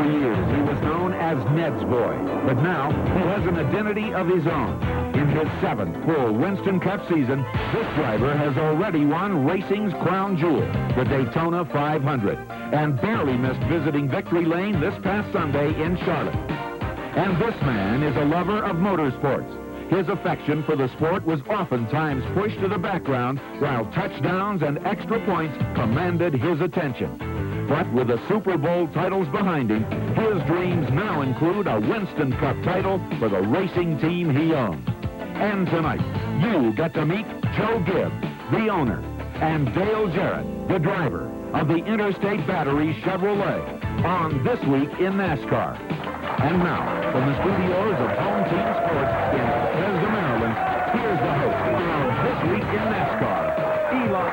years, he was known as Ned's Boy, but now he has an identity of his own. In his 7th full Winston Cup season, this driver has already won racing's crown jewel, the Daytona 500, and barely missed visiting Victory Lane this past Sunday in Charlotte. And this man is a lover of motorsports. His affection for the sport was oftentimes pushed to the background, while touchdowns and extra points commanded his attention. But with the Super Bowl titles behind him, his dreams now include a Winston Cup title for the racing team he owns. And tonight, you get to meet Joe Gibbs, the owner, and Dale Jarrett, the driver of the Interstate Battery Chevrolet, on This Week in NASCAR. And now, from the studios of Home Team Sports in Bethesda, Maryland, here's the host of This Week in NASCAR, Eli.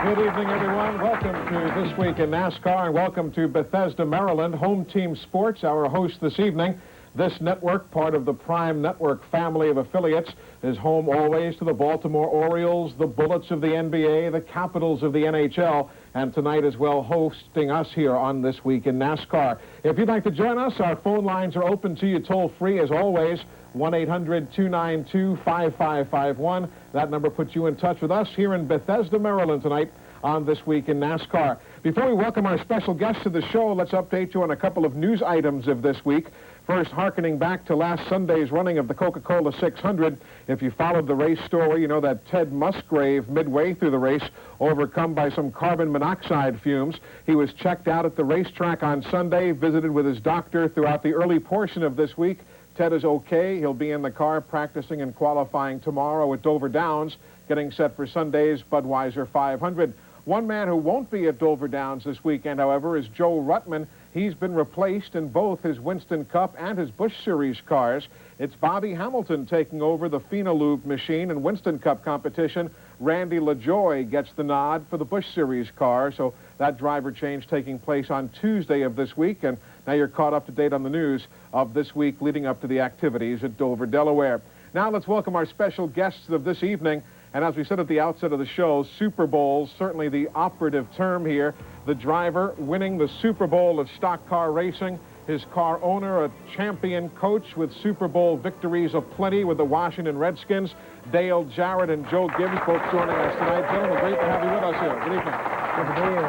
Good evening, everyone. Welcome to This Week in NASCAR, and welcome to Bethesda, Maryland, Home Team Sports. Our host this evening. This network, part of the Prime Network family of affiliates, is home always to the Baltimore Orioles, the Bullets of the NBA, the Capitals of the NHL, and tonight as well hosting us here on This Week in NASCAR. If you'd like to join us, our phone lines are open to you toll-free as always, 1-800-292-5551. That number puts you in touch with us here in Bethesda, Maryland tonight on This Week in NASCAR. Before we welcome our special guest to the show, let's update you on a couple of news items of this week. First, hearkening back to last Sunday's running of the Coca-Cola 600. If you followed the race story, you know that Ted Musgrave, midway through the race, overcome by some carbon monoxide fumes. He was checked out at the racetrack on Sunday, visited with his doctor throughout the early portion of this week. Ted is okay. He'll be in the car practicing and qualifying tomorrow at Dover Downs, getting set for Sunday's Budweiser 500. One man who won't be at Dover Downs this weekend, however, is Joe Ruttman. He's been replaced in both his Winston Cup and his Busch Series cars. It's Bobby Hamilton taking over the Phenolube machine in Winston Cup competition. Randy LaJoie gets the nod for the Busch Series car, so that driver change taking place on Tuesday of this week, and now you're caught up to date on the news of this week leading up to the activities at Dover, Delaware. Now let's welcome our special guests of this evening. And as we said at the outset of the show, Super Bowls, certainly the operative term here. The driver winning the Super Bowl of stock car racing. His car owner, a champion coach with Super Bowl victories aplenty with the Washington Redskins. Dale Jarrett and Joe Gibbs both joining us tonight. Gentlemen, great to have you with us here. Good evening. Good to be here.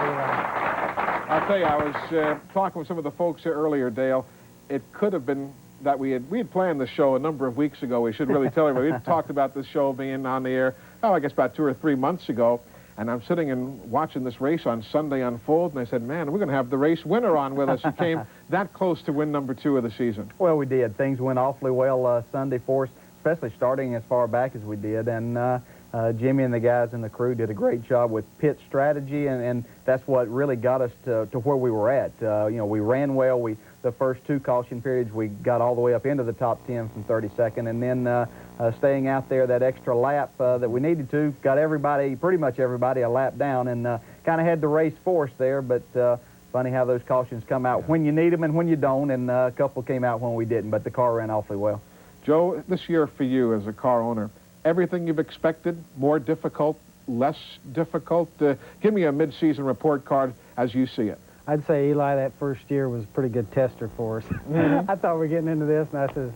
I'll tell you, I was talking with some of the folks here earlier, Dale. It could have been that we had planned the show a number of weeks ago. We should really tell everybody. We talked about this show being on the air, I guess about 2 or 3 months ago. And I'm sitting and watching this race on Sunday unfold, and I said, man, we're going to have the race winner on with us. He came that close to win number 2 of the season. Well, we did. Things went awfully well Sunday for us, especially starting as far back as we did. And Jimmy and the guys in the crew did a great job with pit strategy, and that's what really got us to where we were at. You know, we ran well. The first 2 caution periods, we got all the way up into the top 10 from 32nd, and then staying out there that extra lap that we needed to, got everybody, pretty much everybody, a lap down, and kind of had the race forced there, but funny how those cautions come out when you need them and when you don't, and a couple came out when we didn't, but the car ran awfully well. Joe, this year for you as a car owner, everything you've expected, more difficult, less difficult? Give me a mid-season report card as you see it. I'd say, Eli, that first year was a pretty good tester for us. I thought we were getting into this, and I says,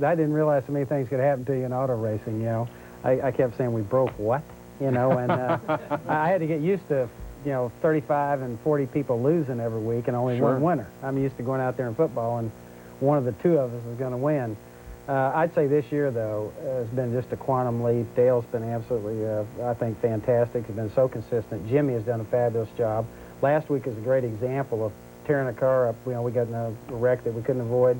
I didn't realize so many things could happen to you in auto racing, you know. I kept saying, we broke what? You know, and I had to get used to, you know, 35 and 40 people losing every week and only one winner. I'm used to going out there in football, and one of the 2 of us is going to win. I'd say this year, though, has been just a quantum leap. Dale's been absolutely, I think, fantastic. He's been so consistent. Jimmy has done a fabulous job. Last week is a great example of tearing a car up. You know, we got in a wreck that we couldn't avoid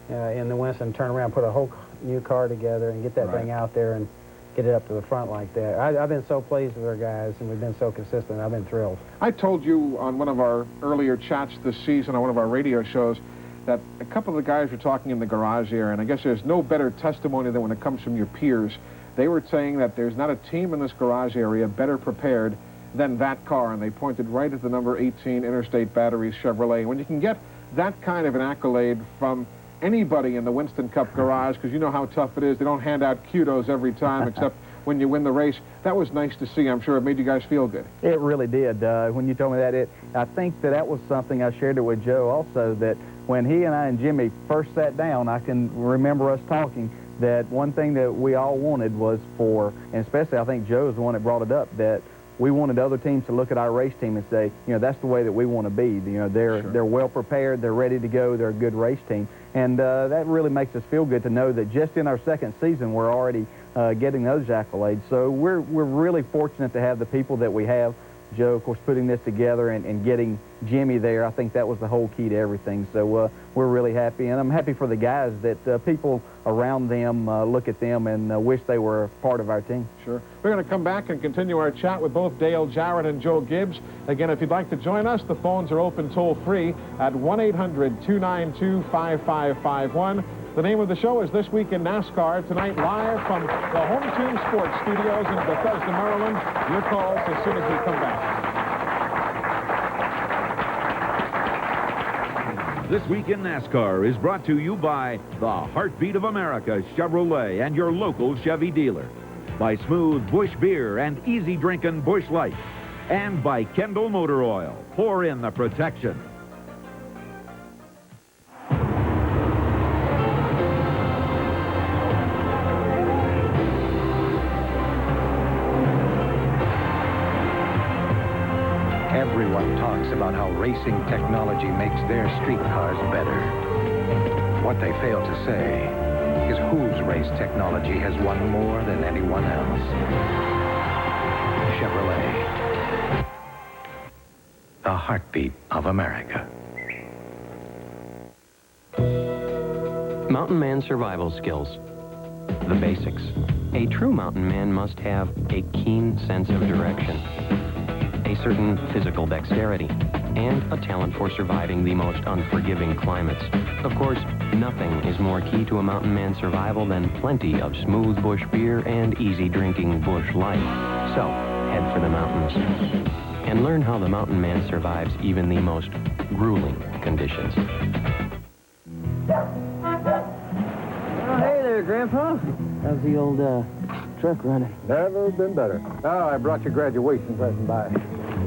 in the Winston, turn around, put a whole new car together and get that thing out there and get it up to the front like that. I've been so pleased with our guys, and we've been so consistent. I've been thrilled. I told you on one of our earlier chats this season on one of our radio shows that a couple of the guys were talking in the garage here, and I guess there's no better testimony than when it comes from your peers. They were saying that there's not a team in this garage area better prepared than that car, and they pointed right at the number 18 Interstate Battery Chevrolet. When you can get that kind of an accolade from anybody in the Winston Cup garage, because you know how tough it is, they don't hand out kudos every time except when you win the race. That was nice to see. I'm sure it made you guys feel good. It really did. When you told me that, I think that was something I shared it with Joe also, that when he and I and Jimmy first sat down, I can remember us talking that one thing that we all wanted was and especially I think Joe is the one that brought it up, that we wanted other teams to look at our race team and say, that's the way that we want to be. They're well prepared, they're ready to go, they're a good race team. And that really makes us feel good to know that just in our second season, we're already getting those accolades. So we're really fortunate to have the people that we have. Joe, of course, putting this together and getting Jimmy there, I think that was the whole key to everything. So we're really happy, and I'm happy for the guys that people around them look at them and wish they were part of our team. Sure. We're going to come back and continue our chat with both Dale Jarrett and Joe Gibbs. Again, if you'd like to join us, the phones are open toll-free at 1-800-292-5551. The name of the show is This Week in NASCAR, tonight live from the Home Team Sports Studios in Bethesda, Maryland. Your calls as soon as we come back. This Week in NASCAR is brought to you by the Heartbeat of America Chevrolet and your local Chevy dealer, by Smooth Busch Beer and easy drinking Busch Light, and by Kendall Motor Oil. Pour in the protection. Everyone talks about how racing technology makes their street cars better. What they fail to say is whose race technology has won more than anyone else. Chevrolet. The heartbeat of America. Mountain man survival skills. The basics. A true mountain man must have a keen sense of direction, a certain physical dexterity, and a talent for surviving the most unforgiving climates. Of course, nothing is more key to a mountain man's survival than plenty of smooth bush beer and easy drinking Busch Light. So, head for the mountains and learn how the mountain man survives even the most grueling conditions. Oh, hey there, Grandpa. How's the old truck running? Never been better. Oh, I brought your graduation present by.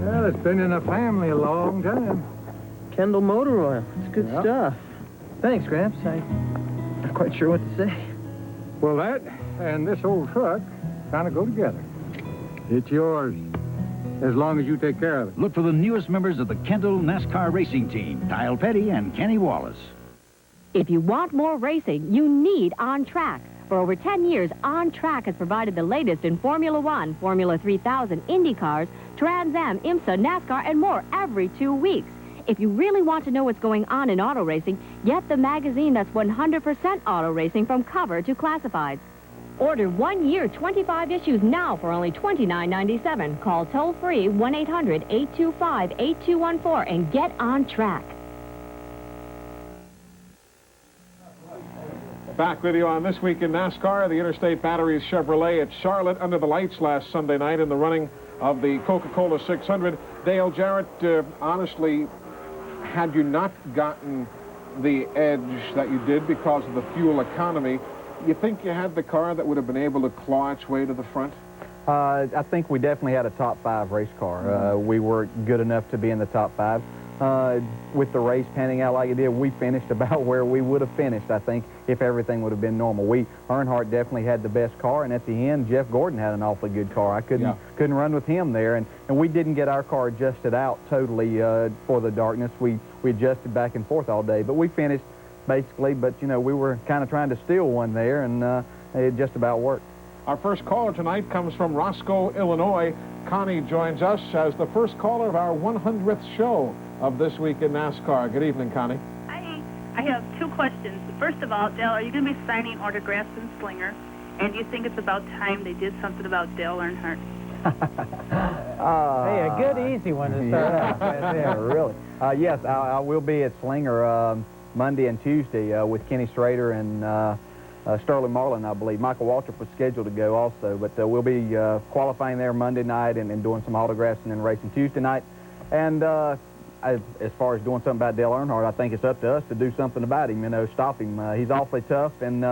Well, it's been in the family a long time. Kendall Motor Oil. It's good Yep. stuff. Thanks, Gramps. I'm not quite sure what to say. Well, that and this old truck kind of go together. It's yours, as long as you take care of it. Look for the newest members of the Kendall NASCAR racing team, Kyle Petty and Kenny Wallace. If you want more racing, you need On Track. For over 10 years, On Track has provided the latest in Formula One, Formula 3000, Indy cars, Trans Am, IMSA, NASCAR, and more every 2 weeks. If you really want to know what's going on in auto racing, get the magazine that's 100% auto racing from cover to classifieds. Order 1 year, 25 issues now for only $29.97. Call toll-free 1-800-825-8214 and get On Track. Back with you on This Week in NASCAR, the Interstate Batteries Chevrolet at Charlotte under the lights last Sunday night in the running of the Coca-Cola 600. Dale Jarrett, honestly, had you not gotten the edge that you did because of the fuel economy, you think you had the car that would have been able to claw its way to the front? I think we definitely had a top 5 race car. We were good enough to be in the top 5. With the race panning out like it did, we finished about where we would have finished, I think, if everything would have been normal. Earnhardt definitely had the best car, and at the end, Jeff Gordon had an awfully good car. I couldn't run with him there, and we didn't get our car adjusted out totally for the darkness. We adjusted back and forth all day, but we finished basically, but, you know, we were kind of trying to steal one there, and it just about worked. Our first caller tonight comes from Roscoe, Illinois. Connie joins us as the first caller of our 100th show of This Week in NASCAR. Good evening, Connie. Hi. I have 2 questions. First of all, Dale, are you going to be signing autographs in Slinger? And do you think it's about time they did something about Dale Earnhardt? Hey, a good easy one to start out with. Yeah, really. Yes, I will be at Slinger Monday and Tuesday with Kenny Strader and Sterling Marlin, I believe. Michael Waltrip was scheduled to go also, but we'll be qualifying there Monday night and doing some autographs and then racing Tuesday night. And as far as doing something about Dale Earnhardt, I think it's up to us to do something about him, you know, stop him. He's awfully tough, and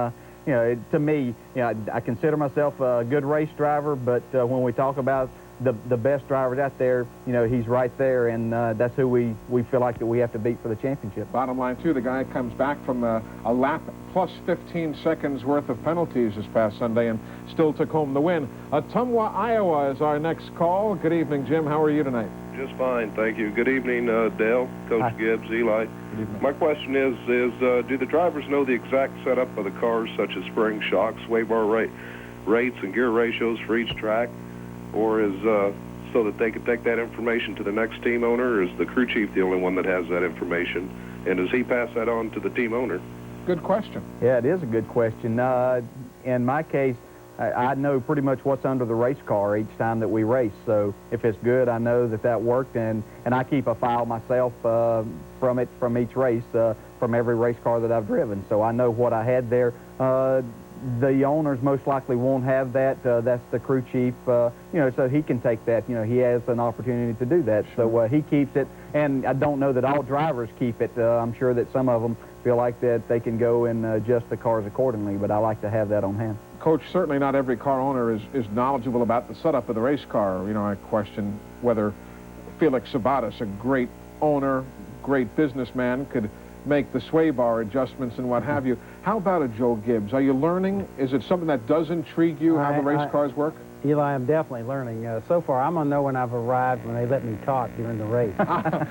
you know, to me, you know, I consider myself a good race driver, but when we talk about the best drivers out there, you know, he's right there, and that's who we feel like that we have to beat for the championship. Bottom line, too, the guy comes back from a lap plus 15 seconds worth of penalties this past Sunday and still took home the win. Ottumwa, Iowa is our next call. Good evening, Jim. How are you tonight? Just fine, thank you. Good evening, Dale, Coach Hi. Gibbs, Eli. My question is do the drivers know the exact setup of the cars, such as spring shocks, sway bar rates, and gear ratios for each track? Or is so that they can take that information to the next team owner, or is the crew chief the only one that has that information? And does he pass that on to the team owner? Good question. Yeah, it is a good question. In my case, I know pretty much what's under the race car each time that we race. So if it's good, I know that worked, and I keep a file myself from each race, from every race car that I've driven. So I know what I had there. The owners most likely won't have that. That's the crew chief, you know, so he can take that. You know, he has an opportunity to do that. Sure. So he keeps it, and I don't know that all drivers keep it. I'm sure that some of them feel like that they can go and adjust the cars accordingly, but I like to have that on hand. Coach, certainly not every car owner is knowledgeable about the setup of the race car. You know, I question whether Felix Sabatis, a great owner, great businessman, could make the sway bar adjustments and what have you. How about a Joe Gibbs? Are you learning? Is it something that does intrigue you, how the race cars work? Eli, I'm definitely learning. So far, I'm going to know when I've arrived when they let me talk during the race.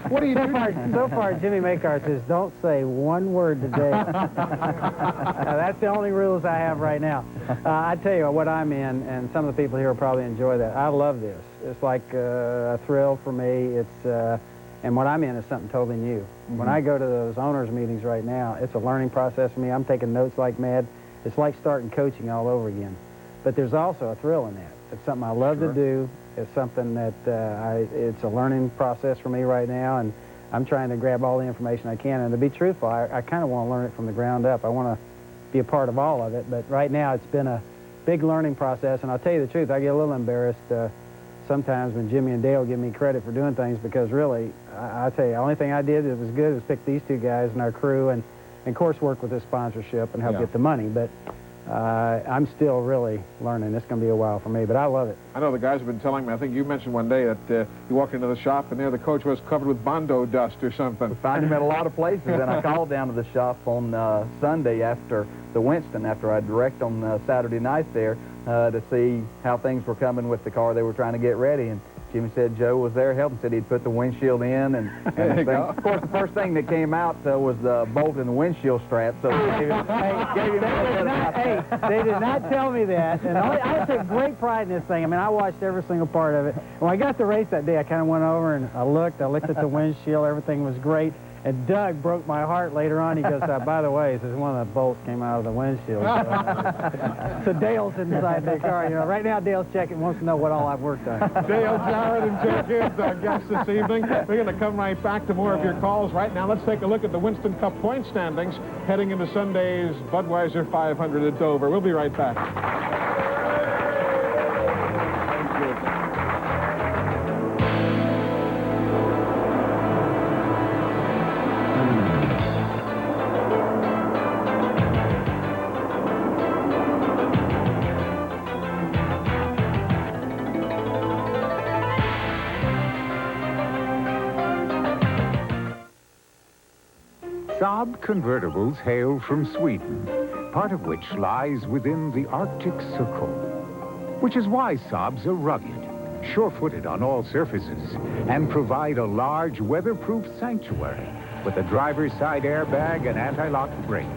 What do you do? So far, Jimmy Makar says, don't say one word today. That's the only rules I have right now. I tell you what I'm in, and some of the people here will probably enjoy that. I love this. It's like a thrill for me. It's and what I'm in is something totally new. Mm-hmm. When I go to those owners' meetings right now, it's a learning process for me. I'm taking notes like mad. It's like starting coaching all over again. But there's also a thrill in that. It's something I love to do. It's something that it's a learning process for me right now, and I'm trying to grab all the information I can. And to be truthful, I kind of want to learn it from the ground up. I want to be a part of all of it. But right now, it's been a big learning process. And I'll tell you the truth, I get a little embarrassed sometimes when Jimmy and Dale give me credit for doing things, because really, I tell you, the only thing I did that was good was pick these two guys and our crew, and of course work with this sponsorship and help get the money. But I'm still really learning. It's going to be a while for me, but I love it. I know the guys have been telling me, I think you mentioned one day that you walked into the shop and there the coach was covered with Bondo dust or something. We find him at a lot of places, and I called down to the shop on Sunday after the Winston, after I direct on Saturday night there, to see how things were coming with the car they were trying to get ready. And Jimmy said Joe was there helping, said he'd put the windshield in. And of course, the first thing that came out was the bolt in the windshield strap. So they did not tell me that. And I take great pride in this thing. I mean, I watched every single part of it. When I got the race that day, I kind of went over and I looked at the windshield. Everything was great. And Doug broke my heart later on. He goes, by the way, he says, one of the bolts came out of the windshield. So Dale's inside the car. You know, right now Dale's checking, wants to know what all I've worked on. Dale, Jarrett, and Joe Gibbs, our guests this evening. We're going to come right back to more of your calls. Right now, let's take a look at the Winston Cup point standings heading into Sunday's Budweiser 500 at Dover. We'll be right back. Saab convertibles hail from Sweden, part of which lies within the Arctic Circle, which is why Saabs are rugged, sure-footed on all surfaces, and provide a large weatherproof sanctuary with a driver's side airbag and anti-lock brakes,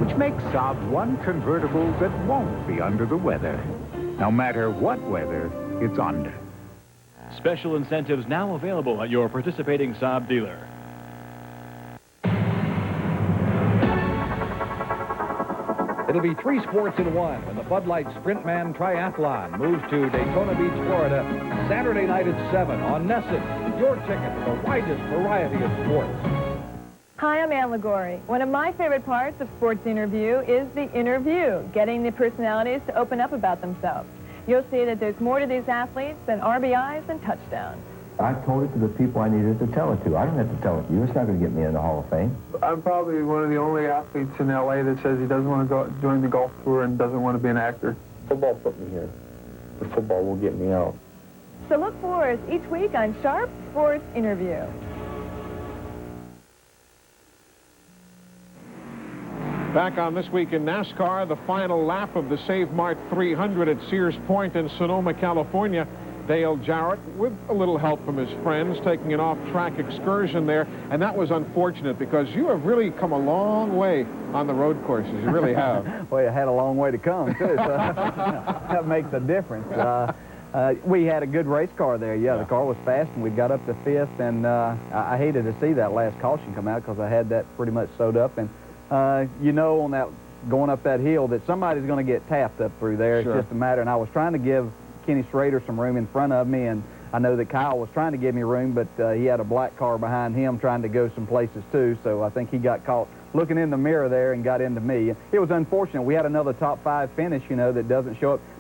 which makes Saab one convertible that won't be under the weather, no matter what weather it's under. Special incentives now available at your participating Saab dealer. It'll be 3 sports in one when the Bud Light Sprintman Triathlon moves to Daytona Beach, Florida, Saturday night at 7 on NESN. Your ticket to the widest variety of sports. Hi, I'm Ann Ligori. One of my favorite parts of Sports Interview is the interview, getting the personalities to open up about themselves. You'll see that there's more to these athletes than RBIs and touchdowns. I told it to the people I needed to tell it to. I don't have to tell it to you. It's not going to get me in the Hall of Fame. I'm probably one of the only athletes in L.A. that says he doesn't want to go join the golf tour and doesn't want to be an actor. Football put me here. The football will get me out. So look for us each week on Sharp Sports Interview. Back on This Week in NASCAR, the final lap of the Save Mart 300 at Sears Point in Sonoma, California. Dale Jarrett, with a little help from his friends, taking an off-track excursion there, and that was unfortunate because you have really come a long way on the road courses. You really have. Well, you had a long way to come, too, so that makes a difference. We had a good race car there. Yeah, the car was fast, and we got up to 5th, and I hated to see that last caution come out because I had that pretty much sewed up, and you know, on that going up that hill that somebody's going to get tapped up through there. Sure. It's just a matter, and I was trying to give Kenny Schrader some room in front of me, and I know that Kyle was trying to give me room, but he had a black car behind him trying to go some places too, so I think he got caught looking in the mirror there and got into me. It was unfortunate. We had another top 5 finish, you know, that doesn't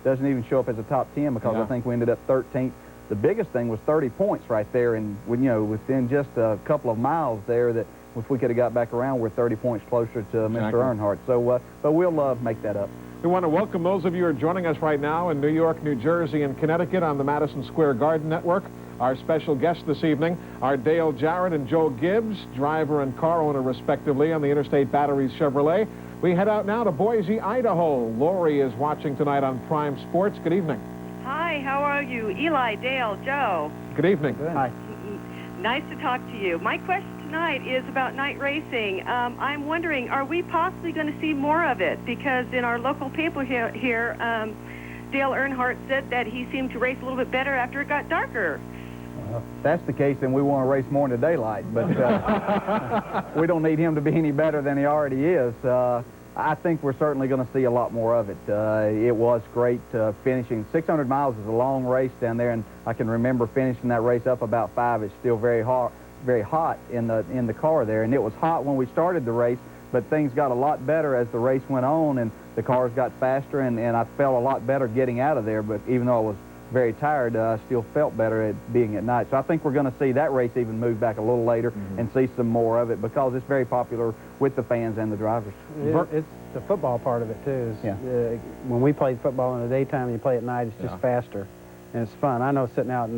even show up as a top 10 because I think we ended up 13th. The biggest thing was 30 points right there, and you know, within just a couple of miles there, that if we could have got back around, we're 30 points closer to Mr. Earnhardt. So, but we'll make that up. We want to welcome those of you who are joining us right now in New York, New Jersey, and Connecticut on the Madison Square Garden Network. Our special guests this evening are Dale Jarrett and Joe Gibbs, driver and car owner respectively on the Interstate Batteries Chevrolet. We head out now to Boise, Idaho. Lori is watching tonight on Prime Sports. Good evening. Hi, how are you? Eli, Dale, Joe. Good evening. Hi. Nice to talk to you. My question tonight is about night racing. I'm wondering, are we possibly going to see more of it? Because in our local paper here, Dale Earnhardt said that he seemed to race a little bit better after it got darker. If that's the case, then we want to race more in the daylight, but we don't need him to be any better than he already is. I think we're certainly going to see a lot more of it. It was great finishing. 600 miles is a long race down there, and I can remember finishing that race up about 5. It's still very hot in the car there, and it was hot when we started the race, but things got a lot better as the race went on, and the cars got faster, and I felt a lot better getting out of there. But even though I was very tired, I still felt better at being at night. So I think we're going to see that race even move back a little later and see some more of it because it's very popular with the fans and the drivers. It's the football part of it, too. When we played football in the daytime and you play at night, it's just faster, and it's fun. I know sitting out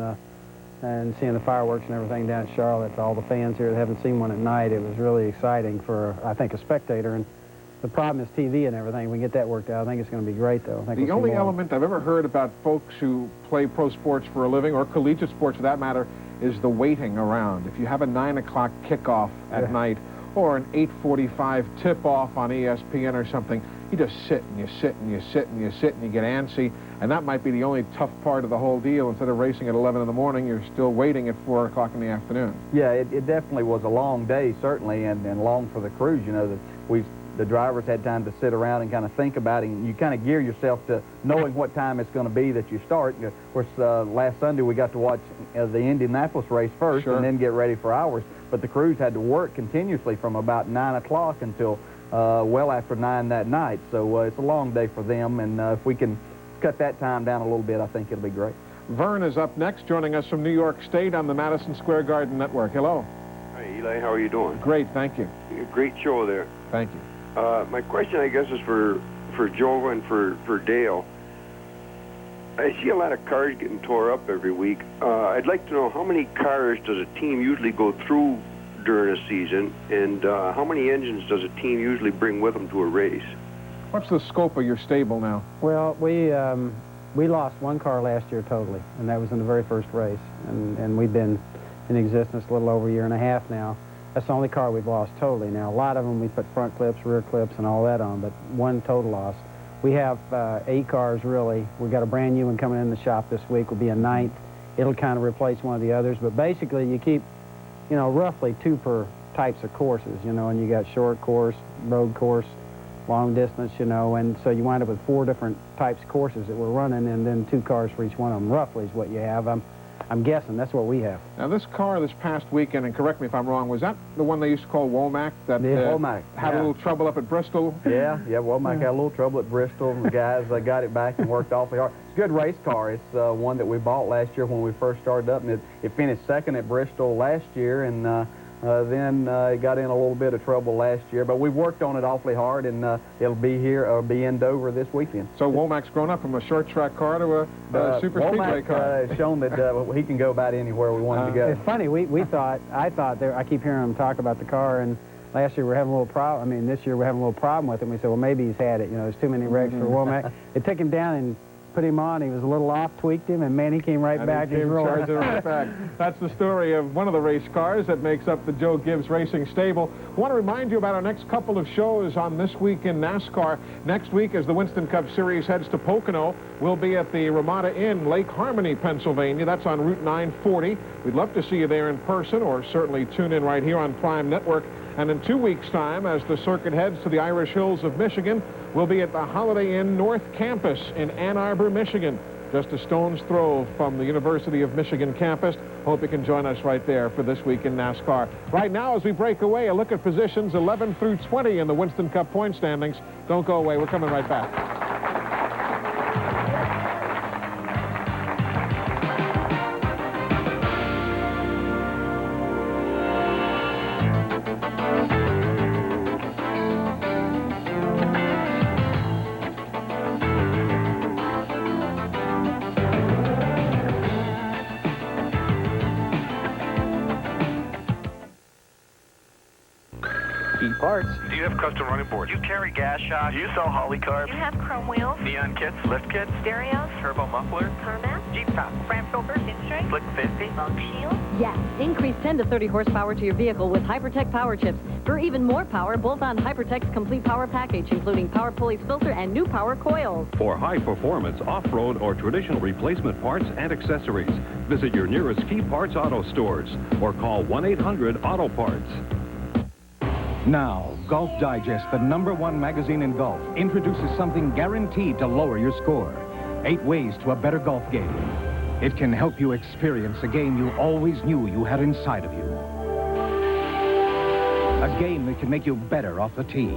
and seeing the fireworks and everything down in Charlotte, all the fans here that haven't seen one at night, it was really exciting for, I think, a spectator. And the problem is TV and everything. We can get that worked out. I think it's going to be great, though. The only element I've ever heard about folks who play pro sports for a living, or collegiate sports for that matter, is the waiting around. If you have a 9 o'clock kickoff at night or an 8:45 tip-off on ESPN or something, you just sit and you sit and you sit and you sit and you get antsy, and that might be the only tough part of the whole deal. Instead of racing at 11 in the morning, you're still waiting at 4 o'clock in the afternoon. Yeah, it definitely was a long day, certainly, and long for the crews. You know, that the drivers had time to sit around and kind of think about it, and you kind of gear yourself to knowing what time it's going to be that you start. Of course, last Sunday we got to watch the Indianapolis race first and then get ready for ours, but the crews had to work continuously from about 9 o'clock until well after 9 that night, so it's a long day for them, and if we can cut that time down a little bit, I think it'll be great. Vern is up next, joining us from New York State on the Madison Square Garden Network. Hello. Hi, Eli. How are you doing? Great, thank you. Great show there. Thank you. My question, I guess, is for Joe and for Dale. I see a lot of cars getting tore up every week. I'd like to know how many cars does a team usually go through during a season, and how many engines does a team usually bring with them to a race? What's the scope of your stable now? Well, we lost 1 car last year totally, and that was in the very first race, and we've been in existence a little over a year and a half now. That's the only car we've lost totally. Now, a lot of them we put front clips, rear clips, and all that on, but 1 total loss. We have 8 cars, really. We've got a brand new one coming in the shop this week. Will be a 9th. It'll kind of replace one of the others, but basically you keep, you know, roughly 2 per types of courses, you know, and you got short course, road course, long distance, you know, and so you wind up with 4 different types of courses that we're running, and then 2 cars for each one of them, roughly is what you have. I'm guessing that's what we have. Now, this car this past weekend, and correct me if I'm wrong, was that the one they used to call Womack that Womack had a little trouble up at Bristol? Yeah, Womack had a little trouble at Bristol. The guys got it back and worked awfully hard. It's a good race car. It's one that we bought last year when we first started up, and it finished second at Bristol last year, and then it got in a little bit of trouble last year. But we worked on it awfully hard, and it'll be here, or be in Dover this weekend. So Womack's grown up from a short track car to a super speedway car. Has shown that he can go about anywhere we want him to go. It's funny. I keep hearing him talk about the car, and last year we're having a little problem. I mean, this year we're having a little problem with it. We said, well, maybe he's had it. You know, there's too many wrecks for Womack. They took him down and put him on. He was a little off, tweaked him, and man, he came right back. He came charging right back. That's the story of one of the race cars that makes up the Joe Gibbs Racing stable. I want to remind you about our next couple of shows on This Week in NASCAR. Next week, as the Winston Cup Series heads to Pocono, we'll be at the Ramada Inn, Lake Harmony, Pennsylvania. That's on Route 940. We'd love to see you there in person, or certainly tune in right here on Prime Network. And in 2 weeks' time, as the circuit heads to the Irish Hills of Michigan, we'll be at the Holiday Inn North Campus in Ann Arbor, Michigan, just a stone's throw from the University of Michigan campus. Hope you can join us right there for This Week in NASCAR. Right now, as we break away, a look at positions 11 through 20 in the Winston Cup point standings. Don't go away. We're coming right back. Parts. Do you have custom running boards? Do you carry gas shock? Do you sell Holly cars? Do you have chrome wheels? Neon kits, lift kits, Stereos? turbo muffler, Car mats? Jeep top, Front filters? Instrait? Slick 50, Fog shield? Yes, increase 10 to 30 horsepower to your vehicle with Hypertech power chips. For even more power, bolt on Hypertech's complete power package, including power pulleys filter and new power coils. For high performance, off-road, or traditional replacement parts and accessories, visit your nearest Key Parts Auto stores or call 1-800-AUTO PARTS. Now, Golf Digest, the #1 magazine in golf, introduces something guaranteed to lower your score. 8 ways to a better golf game. It can help you experience a game you always knew you had inside of you. A game that can make you better off the tee.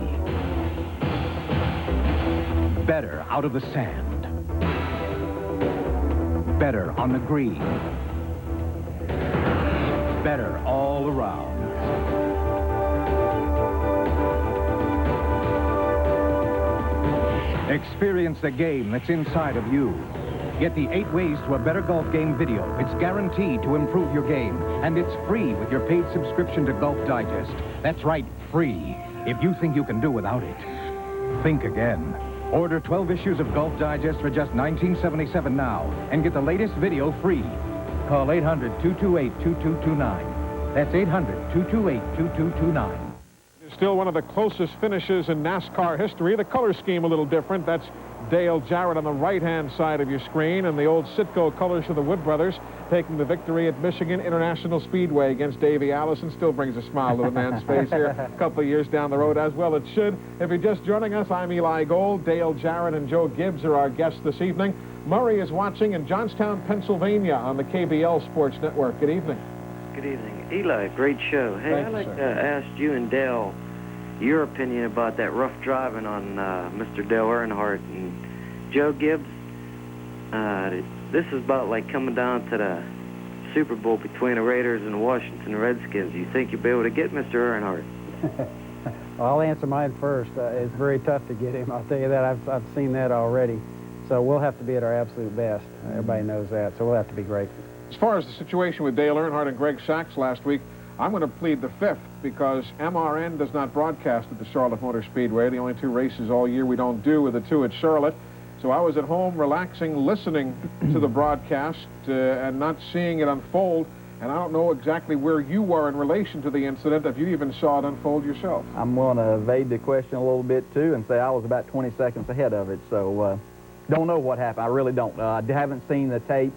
Better out of the sand. Better on the green. Better all around. Experience the game that's inside of you. Get the 8 Ways to a Better Golf Game video. It's guaranteed to improve your game, and it's free with your paid subscription to Golf Digest. That's right, free. If you think you can do without it, think again. Order 12 issues of Golf Digest for just $19.77 now, and get the latest video free. Call 800-228-2229. That's 800-228-2229. Still one of the closest finishes in NASCAR history. The color scheme a little different. That's Dale Jarrett on the right-hand side of your screen, and the old Citgo colors for the Wood brothers taking the victory at Michigan International Speedway against Davey Allison. Still brings a smile to the man's face here a couple of years down the road, as well it should. If you're just joining us, I'm Eli Gold. Dale Jarrett and Joe Gibbs are our guests this evening. Murray is watching in Johnstown, Pennsylvania on the KBL Sports Network. Good evening. Good evening. Eli, great show. Hey, I'd like to ask you and Dale your opinion about that rough driving on Mr. Dale Earnhardt and Joe Gibbs. This is about like coming down to the Super Bowl between the Raiders and the Washington Redskins. Do you think you'll be able to get Mr. Earnhardt? Well, I'll answer mine first. It's very tough to get him. I'll tell you that. I've seen that already. So we'll have to be at our absolute best. Everybody knows that. So we'll have to be great. As far as the situation with Dale Earnhardt and Greg Sachs last week, I'm going to plead the fifth because MRN does not broadcast at the Charlotte Motor Speedway. The only 2 races all year we don't do with the 2 at Charlotte. So I was at home relaxing, listening to the broadcast and not seeing it unfold. And I don't know exactly where you were in relation to the incident, if you even saw it unfold yourself. I'm going to evade the question a little bit, too, and say I was about 20 seconds ahead of it. So don't know what happened. I really don't. I haven't seen the tape.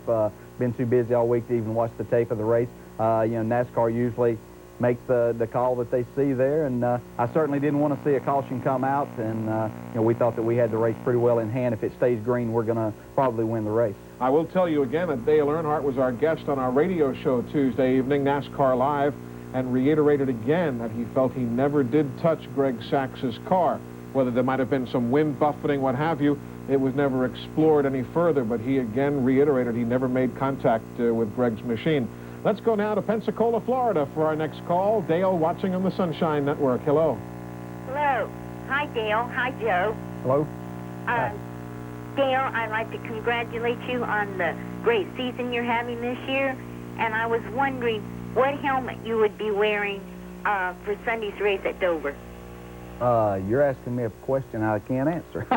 Been too busy all week to even watch the tape of the race. You know, NASCAR usually make the call that they see there. And I certainly didn't want to see a caution come out, and we thought that we had the race pretty well in hand. If it stays green, we're going to probably win the race. I will tell you again that Dale Earnhardt was our guest on our radio show Tuesday evening, NASCAR Live, and reiterated again that he felt he never did touch Greg Sachs's car. Whether there might have been some wind buffeting, what have you, it was never explored any further, but he again reiterated he never made contact with Greg's machine. Let's go now to Pensacola, Florida for our next call. Dale, watching on the Sunshine Network. Hello. Hello. Hi, Dale. Hi, Joe. Hello. Dale, I'd like to congratulate you on the great season you're having this year, and I was wondering what helmet you would be wearing for Sunday's race at Dover. You're asking me a question I can't answer.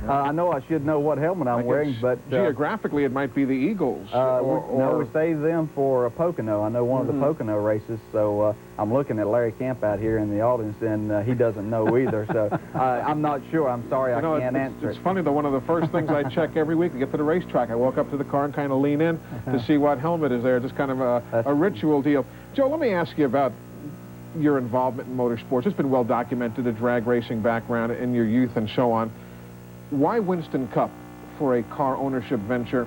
I know I should know what helmet I'm wearing, but... geographically, it might be the Eagles. No, we saved them for Pocono. I know one of the Pocono races, so I'm looking at Larry Camp out here in the audience, and he doesn't know either, so I'm not sure. I'm sorry, I can't answer It's funny, though, one of the first things I check every week to get to the racetrack, I walk up to the car and kind of lean in to see what helmet is there. Just kind of a ritual deal. Joe, let me ask you about your involvement in motorsports. It's been well documented, a drag racing background in your youth and so on. Why Winston Cup for a car ownership venture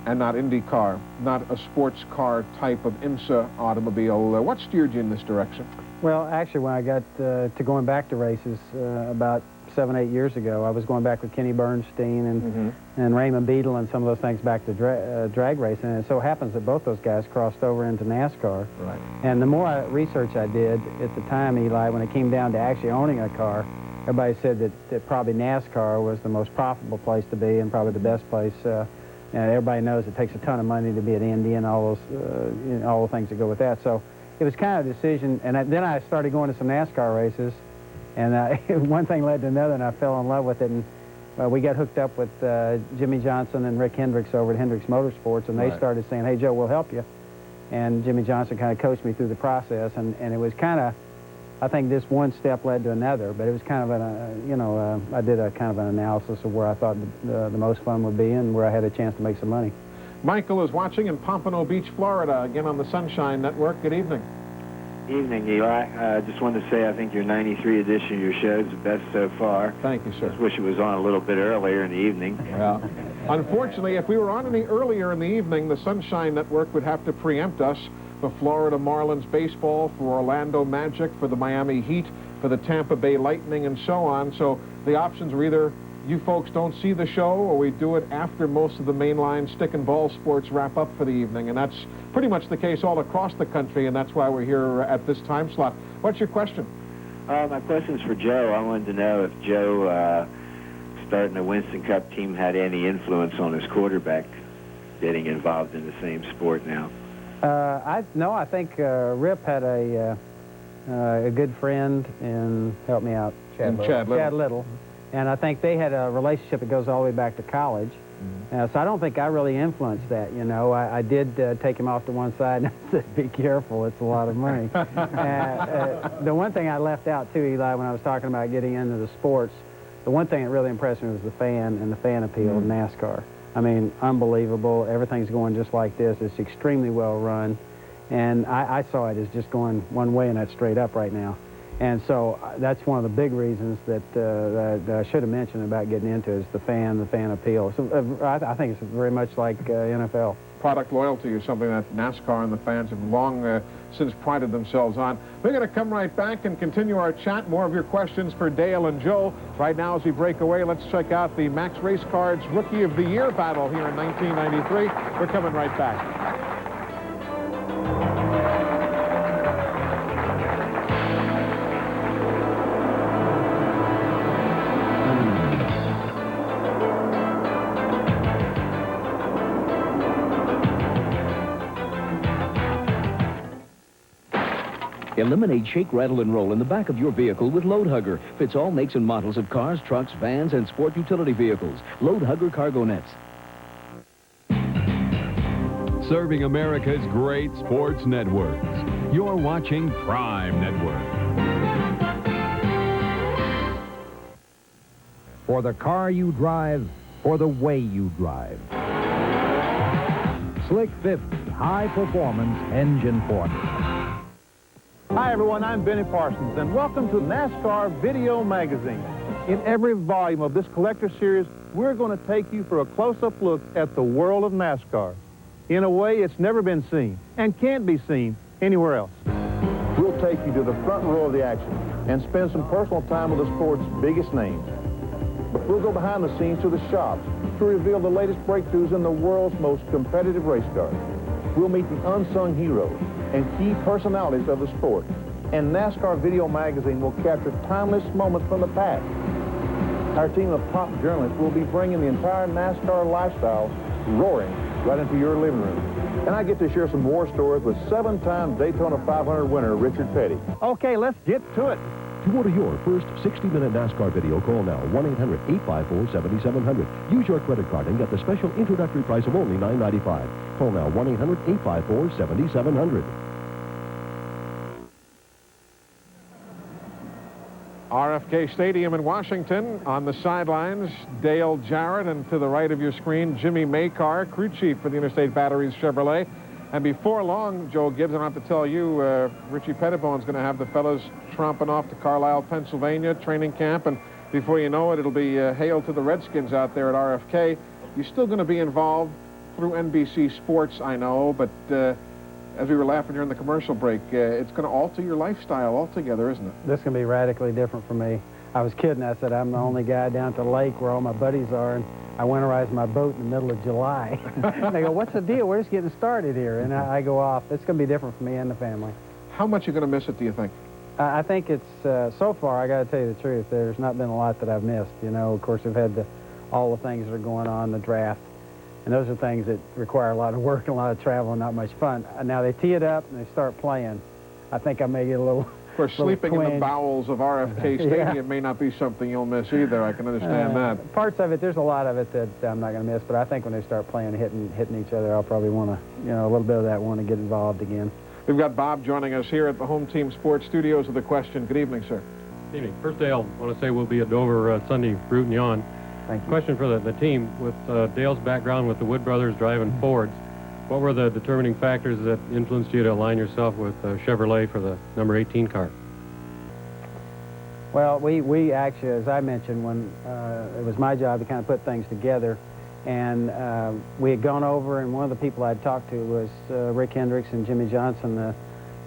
and not IndyCar, not a sports car type of IMSA automobile? What steered you in this direction? Well, actually, when I got to going back to races about 7, 8 years ago, I was going back with Kenny Bernstein and Raymond Beadle and some of those things back to drag racing. And it so happens that both those guys crossed over into NASCAR. Right. And the more research I did at the time, Eli, when it came down to actually owning a car, everybody said that probably NASCAR was the most profitable place to be and probably the best place. And everybody knows it takes a ton of money to be at Indy and all those, all the things that go with that. So it was kind of a decision. And then I started going to some NASCAR races. And one thing led to another, and I fell in love with it. And we got hooked up with Jimmy Johnson and Rick Hendricks over at Hendricks Motorsports, and they started saying, "Hey, Joe, we'll help you." And Jimmy Johnson kind of coached me through the process, and it was kind of, I think this one step led to another, but it was kind of I did a kind of an analysis of where I thought the most fun would be and where I had a chance to make some money. Michael is watching in Pompano Beach, Florida, again on the Sunshine Network. Good evening. Evening, Eli. I just wanted to say I think your 93 edition of your show is the best so far. Thank you, sir. Just wish it was on a little bit earlier in the evening. Well, unfortunately, if we were on any earlier in the evening, the Sunshine Network would have to preempt us for Florida Marlins baseball, for Orlando Magic, for the Miami Heat, for the Tampa Bay Lightning, and so on. So the options were either you folks don't see the show, or we do it after most of the mainline stick and ball sports wrap up for the evening. And that's pretty much the case all across the country, and that's why we're here at this time slot. What's your question? My question is for Joe. I wanted to know if Joe starting the Winston Cup team had any influence on his quarterback getting involved in the same sport now. No, I think Rip had a good friend, and help me out, Chad Little. And I think they had a relationship that goes all the way back to college. So I don't think I really influenced that, you know. I did take him off to one side and said, "Be careful, it's a lot of money." The one thing I left out, too, Eli, when I was talking about getting into the sports, the one thing that really impressed me was the fan and the fan appeal of NASCAR. I mean, unbelievable. Everything's going just like this. It's extremely well run. And I saw it as just going one way, and that's straight up right now. And so that's one of the big reasons that I should have mentioned about getting into it, is the fan appeal. So I think it's very much like NFL. Product loyalty is something that NASCAR and the fans have long since prided themselves on. We're going to come right back and continue our chat. More of your questions for Dale and Joe. Right now, as we break away, let's check out the Max Race Cards Rookie of the Year battle here in 1993. We're coming right back. Eliminate shake, rattle, and roll in the back of your vehicle with Load Hugger. Fits all makes and models of cars, trucks, vans, and sport utility vehicles. Load Hugger cargo nets. Serving America's great sports networks. You're watching Prime Network. For the car you drive, for the way you drive. Slick 50 high-performance engine formula. Hi everyone, I'm Benny Parsons, and welcome to NASCAR Video Magazine. In every volume of this collector series, we're going to take you for a close-up look at the world of NASCAR in a way it's never been seen and can't be seen anywhere else. We'll take you to the front row of the action and spend some personal time with the sport's biggest names. We'll go behind the scenes to the shops to reveal the latest breakthroughs in the world's most competitive race cars. We'll meet the unsung heroes and key personalities of the sport. And NASCAR Video Magazine will capture timeless moments from the past. Our team of top journalists will be bringing the entire NASCAR lifestyle roaring right into your living room. And I get to share some war stories with 7-time Daytona 500 winner Richard Petty. Okay, let's get to it. To order your first 60-minute NASCAR video, call now 1-800-854-7700. Use your credit card and get the special introductory price of only $9.95. Call now 1-800-854-7700. RFK Stadium in Washington. On the sidelines, Dale Jarrett, and to the right of your screen, Jimmy Maycar, crew chief for the Interstate Batteries Chevrolet. And before long, Joe Gibbs, I don't have to tell you, Richie Pettibone's going to have the fellas tromping off to Carlisle, Pennsylvania, training camp, and before you know it, it'll be hail to the Redskins out there at RFK. You're still going to be involved through NBC Sports, I know, but as we were laughing during the commercial break, it's going to alter your lifestyle altogether, isn't it? This is going to be radically different for me. I was kidding. I said I'm the only guy down at the lake where all my buddies are, and I winterize my boat in the middle of July. And they go, what's the deal? We're just getting started here. And I go off. It's going to be different for me and the family. How much are you going to miss it, do you think? I think it's, so far, I got to tell you the truth, there's not been a lot that I've missed. You know, of course, we've had all the things that are going on, the draft. And those are things that require a lot of work and a lot of travel and not much fun. Now they tee it up and they start playing. I think I may get a little. Of course, sleeping in the bowels of RFK Stadium may not be something you'll miss either. I can understand that. Parts of it, there's a lot of it that I'm not going to miss, but I think when they start playing, hitting each other, I'll probably want to, you know, a little bit of that, want to get involved again. We've got Bob joining us here at the Home Team Sports Studios with a question. Good evening, sir. Good evening. First, Dale, I want to say we'll be at Dover Sunday rooting you on. Thank you. Question for the team. With Dale's background with the Wood brothers driving Fords, what were the determining factors that influenced you to align yourself with Chevrolet for the number 18 car? Well, we actually, as I mentioned, when it was my job to kind of put things together, and we had gone over, and one of the people I'd talked to was Rick Hendricks and Jimmy Johnson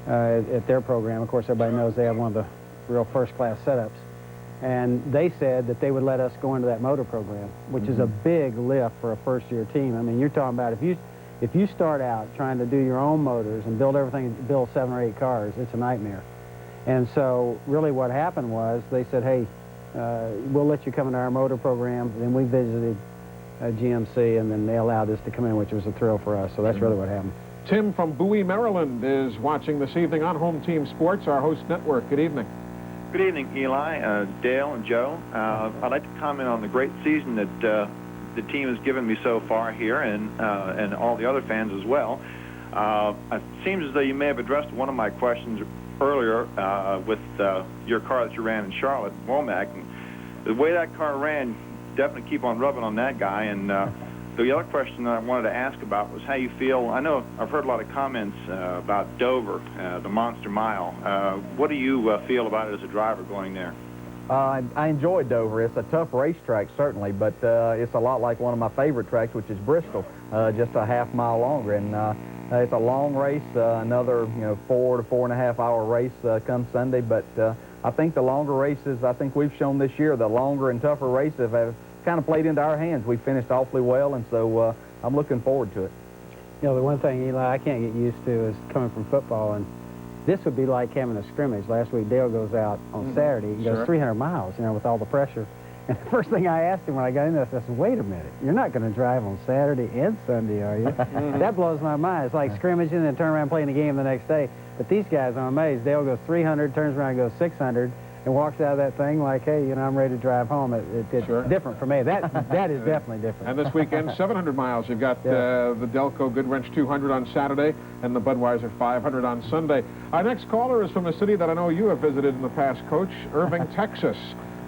at their program. Of course, everybody knows they have one of the real first-class setups. And they said that they would let us go into that motor program, which is a big lift for a first-year team. I mean, you're talking about if you start out trying to do your own motors and build everything, build 7 or 8 cars, it's a nightmare. And so really what happened was they said, hey, we'll let you come into our motor program. Then we visited GMC, and then they allowed us to come in, which was a thrill for us. So that's really what happened. Tim from Bowie, Maryland is watching this evening on Home Team Sports, our host network. Good evening. Good evening, Eli, Dale, and Joe. I'd like to comment on the great season that the team has given me so far here, and all the other fans as well. It seems as though you may have addressed one of my questions earlier with your car that you ran in Charlotte, Womack. And the way that car ran, definitely keep on rubbing on that guy. And the other question that I wanted to ask about was how you feel. I know I've heard a lot of comments about Dover, the Monster Mile. What do you feel about it as a driver going there? I enjoyed Dover. It's a tough racetrack, certainly, but it's a lot like one of my favorite tracks, which is Bristol, just a half mile longer. And it's a long race, another 4 to 4.5 hour race come Sunday. But I think the longer races, I think we've shown this year, the longer and tougher races have kind of played into our hands. We finished awfully well, and so I'm looking forward to it. You know, the one thing, Eli, I can't get used to is coming from football, and this would be like having a scrimmage. Last week, Dale goes out on Saturday. He goes 300 miles, with all the pressure. And the first thing I asked him when I got in there, I said, wait a minute, you're not going to drive on Saturday and Sunday, are you? That blows my mind. It's like scrimmaging and then turn around and playing the game the next day. But these guys, I'm amazed. Dale goes 300, turns around and goes 600, and walks out of that thing like, hey, I'm ready to drive home. It's different for me. That is definitely different. And this weekend, 700 miles. You've got the Delco Goodwrench 200 on Saturday and the Budweiser 500 on Sunday. Our next caller is from a city that I know you have visited in the past, Coach, Irving, Texas.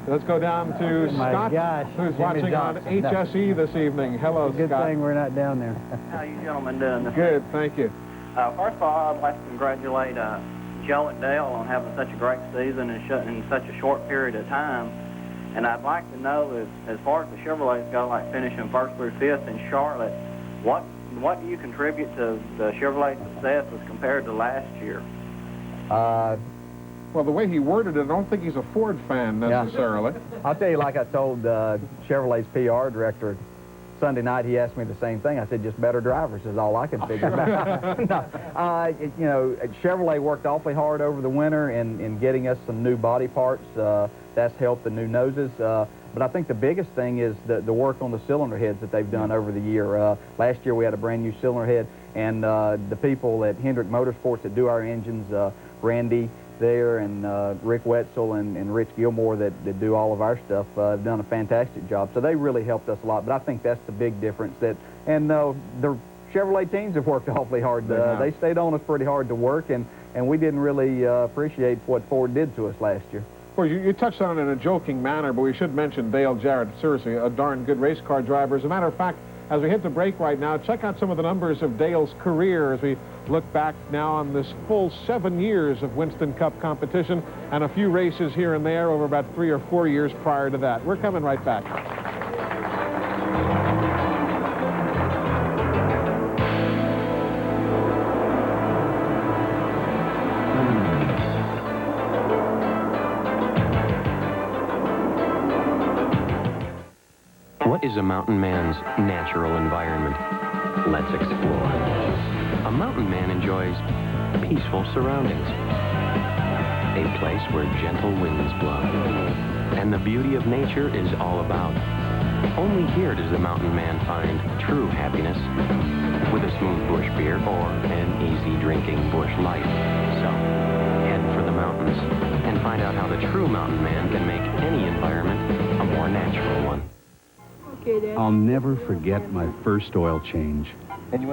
Let's go down to Scott, who's watching on HSE this evening. Hello, Scott. Good thing we're not down there. How you gentlemen doing? Good, thank you. First of all, I'd like to congratulate Joe and Dale on having such a great season in such a short period of time. And I'd like to know, as far as the Chevrolets go, like finishing 1st through 5th in Charlotte, what do you contribute to the Chevrolet success as compared to last year? Well, the way he worded it, I don't think he's a Ford fan necessarily. Yeah. I'll tell you, like I told Chevrolet's PR director Sunday night, he asked me the same thing. I said, just better drivers is all I can figure out. No, you know, Chevrolet worked awfully hard over the winter in getting us some new body parts. That's helped, the new noses. But I think the biggest thing is the work on the cylinder heads that they've done over the year. Last year we had a brand new cylinder head, and the people at Hendrick Motorsports that do our engines, Randy there and Rick Wetzel and Rich Gilmore that do all of our stuff, have done a fantastic job. So they really helped us a lot. But I think that's the big difference. And the Chevrolet teams have worked awfully hard. They stayed on us pretty hard to work, and we didn't really appreciate what Ford did to us last year. Well, you touched on it in a joking manner, but we should mention Dale Jarrett. Seriously, a darn good race car driver. As a matter of fact, as we hit the break right now, check out some of the numbers of Dale's career as we look back now on this full 7 years of Winston Cup competition and a few races here and there over about 3 or 4 years prior to that. We're coming right back. What is a mountain man's natural environment? Let's explore. A mountain man enjoys peaceful surroundings. A place where gentle winds blow. And the beauty of nature is all about. Only here does the mountain man find true happiness with a smooth bush beer or an easy drinking bush light. So, head for the mountains and find out how the true mountain man can make any environment a more natural one. I'll never forget my first oil change.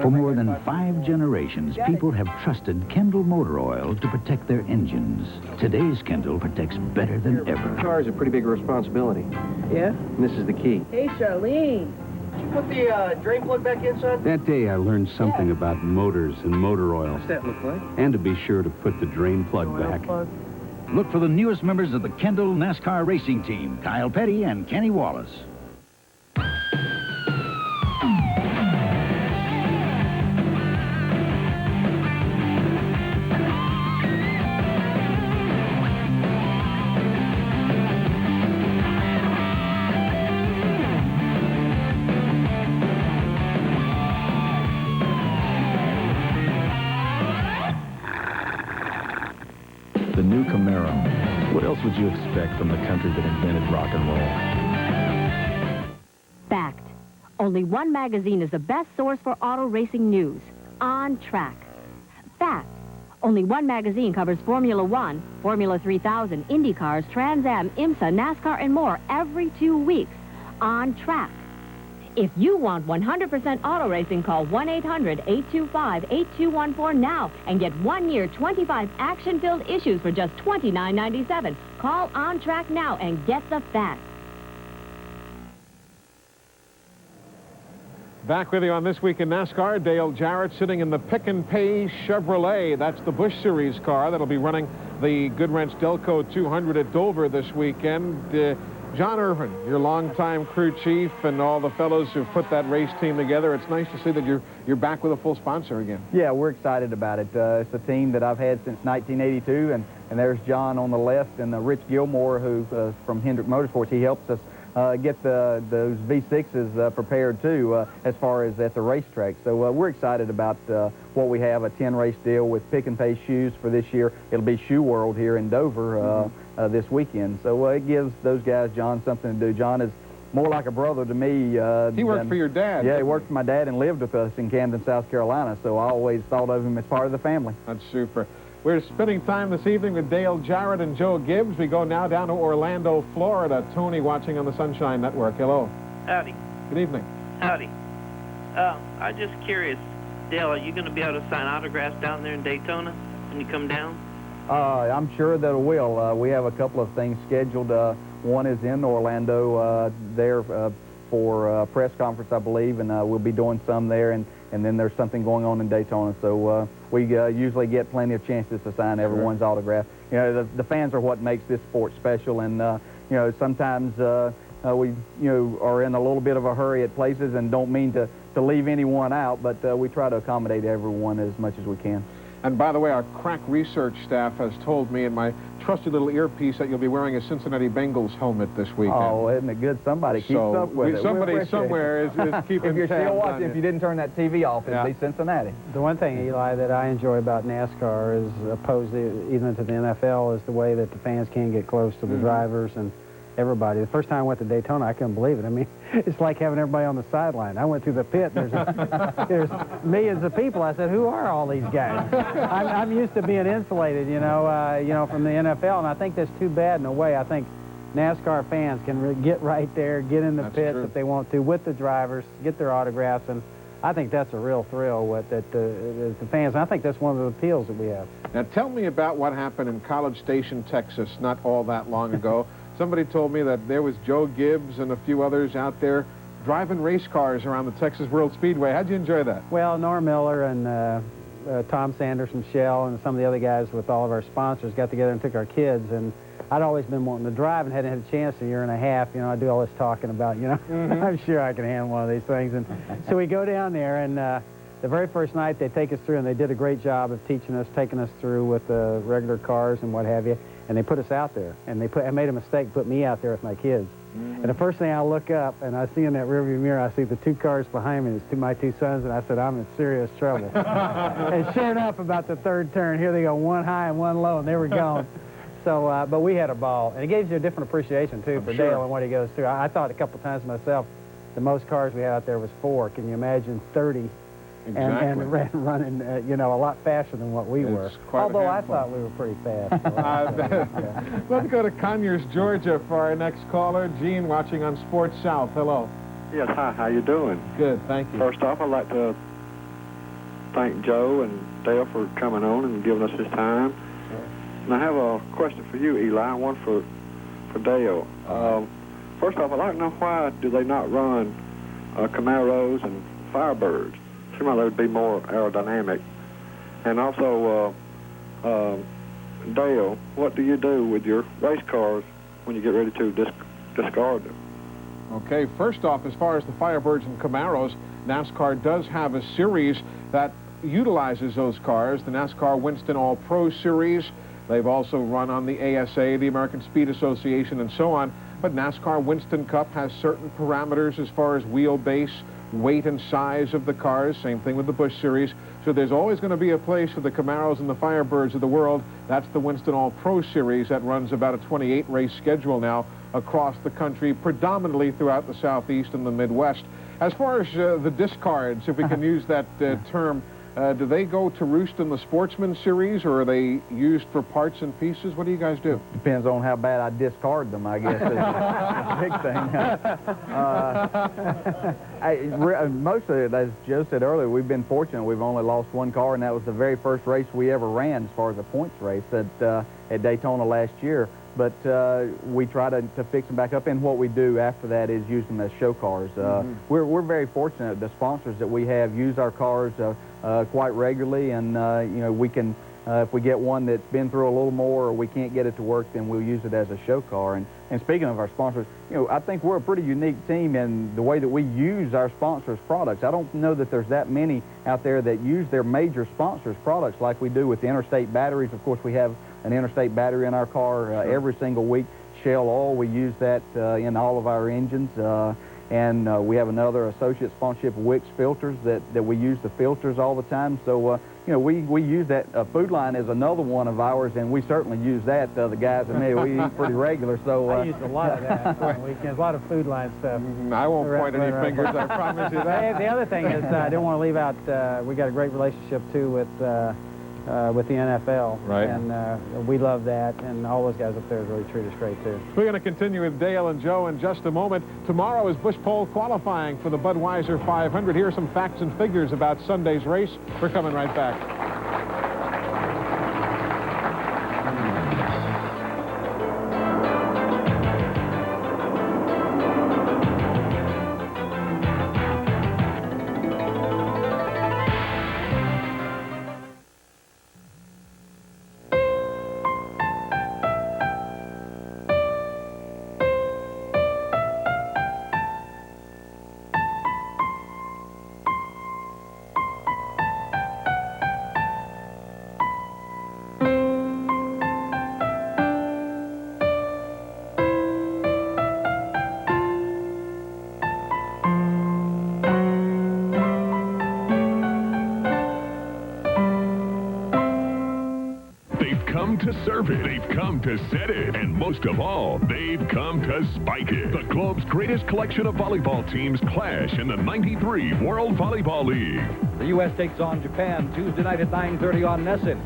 For more than 5 generations, people have trusted Kendall Motor Oil to protect their engines. Today's Kendall protects better than ever. Car is a pretty big responsibility. Yeah? And this is the key. Hey, Charlene. Did you put the drain plug back in, son? That day I learned something about motors and motor oil. What's that look like? And to be sure to put the drain plug back. Look for the newest members of the Kendall NASCAR racing team, Kyle Petty and Kenny Wallace. The new Camaro. What else would you expect from the country that invented rock and roll? Fact. Only one magazine is the best source for auto racing news. On Track. Fact. Only one magazine covers Formula One, Formula 3000, IndyCars, Trans Am, IMSA, NASCAR, and more every 2 weeks. On Track. If you want 100% auto racing, call 1-800-825-8214 now and get 1 year, 25 action-filled issues for just $29.97. Call On Track now and get the facts. Back with you on This Week in NASCAR, Dale Jarrett sitting in the Pick and Pay Chevrolet. That's the Busch Series car that'll be running the Goodwrench Delco 200 at Dover this weekend. John Irvin, your longtime crew chief, and all the fellows who've put that race team together. It's nice to see that you're back with a full sponsor again. Yeah, we're excited about it. It's a team that I've had since 1982, and there's John on the left, and Rich Gilmore, who from Hendrick Motorsports. He helps us get those V6s prepared too, as far as at the racetrack. So we're excited about what we have, a 10-race deal with Pick and Pay shoes for this year. It'll be Shoe World here in Dover this weekend. So it gives those guys, John, something to do. John is more like a brother to me. He worked for your dad. Yeah, he worked for my dad and lived with us in Camden, South Carolina, so I always thought of him as part of the family. That's super. We're spending time this evening with Dale Jarrett and Joe Gibbs. We go now down to Orlando, Florida. Tony watching on the Sunshine Network. Hello. Howdy. Good evening. Howdy. I'm just curious, Dale, are you going to be able to sign autographs down there in Daytona when you come down? I'm sure that it will. We have a couple of things scheduled. One is in Orlando there for a press conference, I believe, and we'll be doing some there. And and then there's something going on in Daytona. So we usually get plenty of chances to sign everyone's autograph. You know, the fans are what makes this sport special, and you know, sometimes we are in a little bit of a hurry at places and don't mean to leave anyone out, but we try to accommodate everyone as much as we can. And by the way, our crack research staff has told me in my trusty little earpiece that you'll be wearing a Cincinnati Bengals helmet this weekend. Oh, isn't it good? Somebody keeps up with it. Somebody somewhere is keeping If you're still watching, if you didn't turn that TV off, it'd Yeah. be Cincinnati. The one thing, Eli, that I enjoy about NASCAR is opposed even to the NFL is the way that the fans can get close to the drivers and everybody. The first time I went to Daytona, I couldn't believe it. I mean, it's like having everybody on the sideline. I went through the pit, and there's millions of people. I said, who are all these guys? I'm used to being insulated, you know, from the NFL, and I think that's too bad in a way. I think NASCAR fans can get right there, get in the pits if they want to, with the drivers, get their autographs, and I think that's a real thrill with the fans. And I think that's one of the appeals that we have. Now, tell me about what happened in College Station, Texas, not all that long ago. Somebody told me that there was Joe Gibbs and a few others out there driving race cars around the Texas World Speedway. How'd you enjoy that? Well, Norm Miller and Tom Sanders from Shell and some of the other guys with all of our sponsors got together and took our kids. And I'd always been wanting to drive and hadn't had a chance in a year and a half. You know, I do all this talking about, you know, I'm sure I can handle one of these things. And so we go down there, and the very first night they take us through, and they did a great job of teaching us, taking us through with the regular cars and what have you. And they put us out there, and I made a mistake, put me out there with my kids. And the first thing I look up, and I see in that rearview mirror, I see the two cars behind me. It's my two sons, and I said, I'm in serious trouble. And sure enough, about the third turn, here they go, one high and one low, and they were gone. So, but we had a ball, and it gives you a different appreciation, too, for Dale and what he goes through. I thought a couple times myself, the most cars we had out there was 4. Can you imagine 30? Exactly. And running, you know, a lot faster than what we were. Although I thought we were pretty fast. Let's go to Conyers, Georgia for our next caller. Gene, watching on Sports South. Hello. Yes, hi. How you doing? Good, thank you. First off, I'd like to thank Joe and Dale for coming on and giving us his time. And I have a question for you, Eli, and one for Dale. First off, I'd like to know why do they not run Camaros and Firebirds? Seems like they would be more aerodynamic. And also, Dale, what do you do with your race cars when you get ready to discard them? Okay, first off, as far as the Firebirds and Camaros, NASCAR does have a series that utilizes those cars, the NASCAR Winston All-Pro Series. They've also run on the ASA, the American Speed Association, and so on. But NASCAR Winston Cup has certain parameters as far as wheelbase, weight and size of the cars. Same thing with the Busch Series. So there's always going to be a place for the Camaros and the Firebirds of the world. That's the Winston All-Pro Series that runs about a 28-race schedule now across the country, predominantly throughout the Southeast and the Midwest. As far as the discards, if we can use that term, do they go to roost in the Sportsman Series, or are they used for parts and pieces? What do you guys do? Depends on how bad I discard them, I guess. That's a big thing. Mostly, as Joe said earlier, we've been fortunate. We've only lost one car, and that was the very first race we ever ran as far as a points race at Daytona last year. But we try to fix them back up, and what we do after that is use them as show cars. We're very fortunate. The sponsors that we have use our cars quite regularly, and you know, we can, if we get one that's been through a little more or we can't get it to work, then we'll use it as a show car. And speaking of our sponsors, you know, I think we're a pretty unique team in the way that we use our sponsors' products. I don't know that there's that many out there that use their major sponsors' products like we do with the Interstate batteries. Of course, we have an Interstate battery in our car every single week. Shell Oil, we use that in all of our engines. And we have another associate sponsorship, Wix Filters, that we use the filters all the time. So, you know, we use that. Food Line is another one of ours, and we certainly use that. The guys and me, we eat pretty regular. So I use a lot of that on weekends, a lot of Food Line stuff. I won't point any fingers, I promise you that. The other thing is, I didn't want to leave out, we got a great relationship, too, with the NFL. Right. And we love that, and all those guys up there really treat us great, too. We're going to continue with Dale and Joe in just a moment. Tomorrow is Busch Pole qualifying for the Budweiser 500. Here are some facts and figures about Sunday's race. We're coming right back. come to serve it. They've come to set it. And most of all, they've come to spike it. The globe's greatest collection of volleyball teams clash in the 93 World Volleyball League. The U.S. takes on Japan Tuesday night at 9:30 on NESN.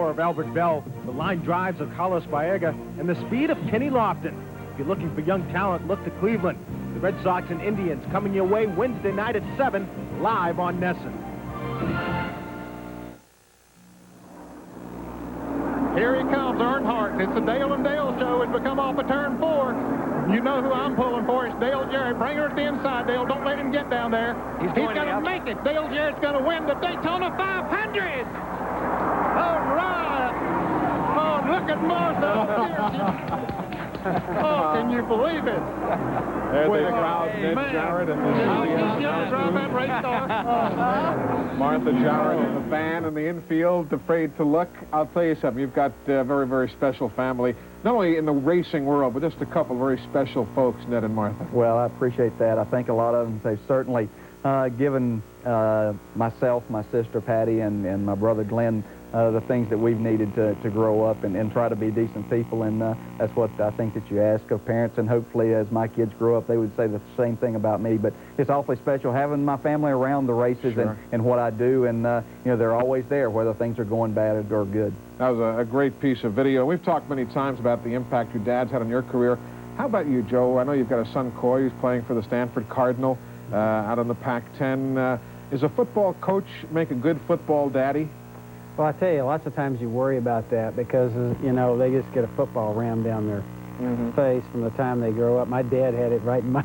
Of Albert Bell, the line drives of Carlos Baega, and the speed of Kenny Lofton. If you're looking for young talent, look to Cleveland. The Red Sox and Indians coming your way Wednesday night at 7, live on NESN. Here he comes, Earnhardt. It's the Dale and Dale show. It's become off of turn 4. You know who I'm pulling for. It's Dale Jarrett. Bring her to the inside, Dale. Don't let him get down there. He's going to make it. Dale Jarrett's going to win the Daytona 500. All right. Oh, look at Martha. Oh, can you believe it? There's the crowd, Ned Jarrett and Martha Jarrett in the van in the infield, afraid to look. I'll tell you something. You've got a very, very special family, not only in the racing world, but just a couple of very special folks, Ned and Martha. Well, I appreciate that. I think a lot of them, they've certainly given myself, my sister Patty, and my brother Glenn the things that we've needed to grow up and try to be decent people, and that's what I think that you ask of parents, and hopefully as my kids grow up they would say the same thing about me. But it's awfully special having my family around the races. Sure. and what I do, and you know, they're always there whether things are going bad or good. That was a great piece of video. We've talked many times about the impact your dad's had on your career. How about you, Joe? I know you've got a son, Coy, who's playing for the Stanford Cardinal out on the Pac-10. Is a football coach make a good football daddy? Well, I tell you, lots of times you worry about that because, you know, they just get a football rammed down their face from the time they grow up. My dad had it right in my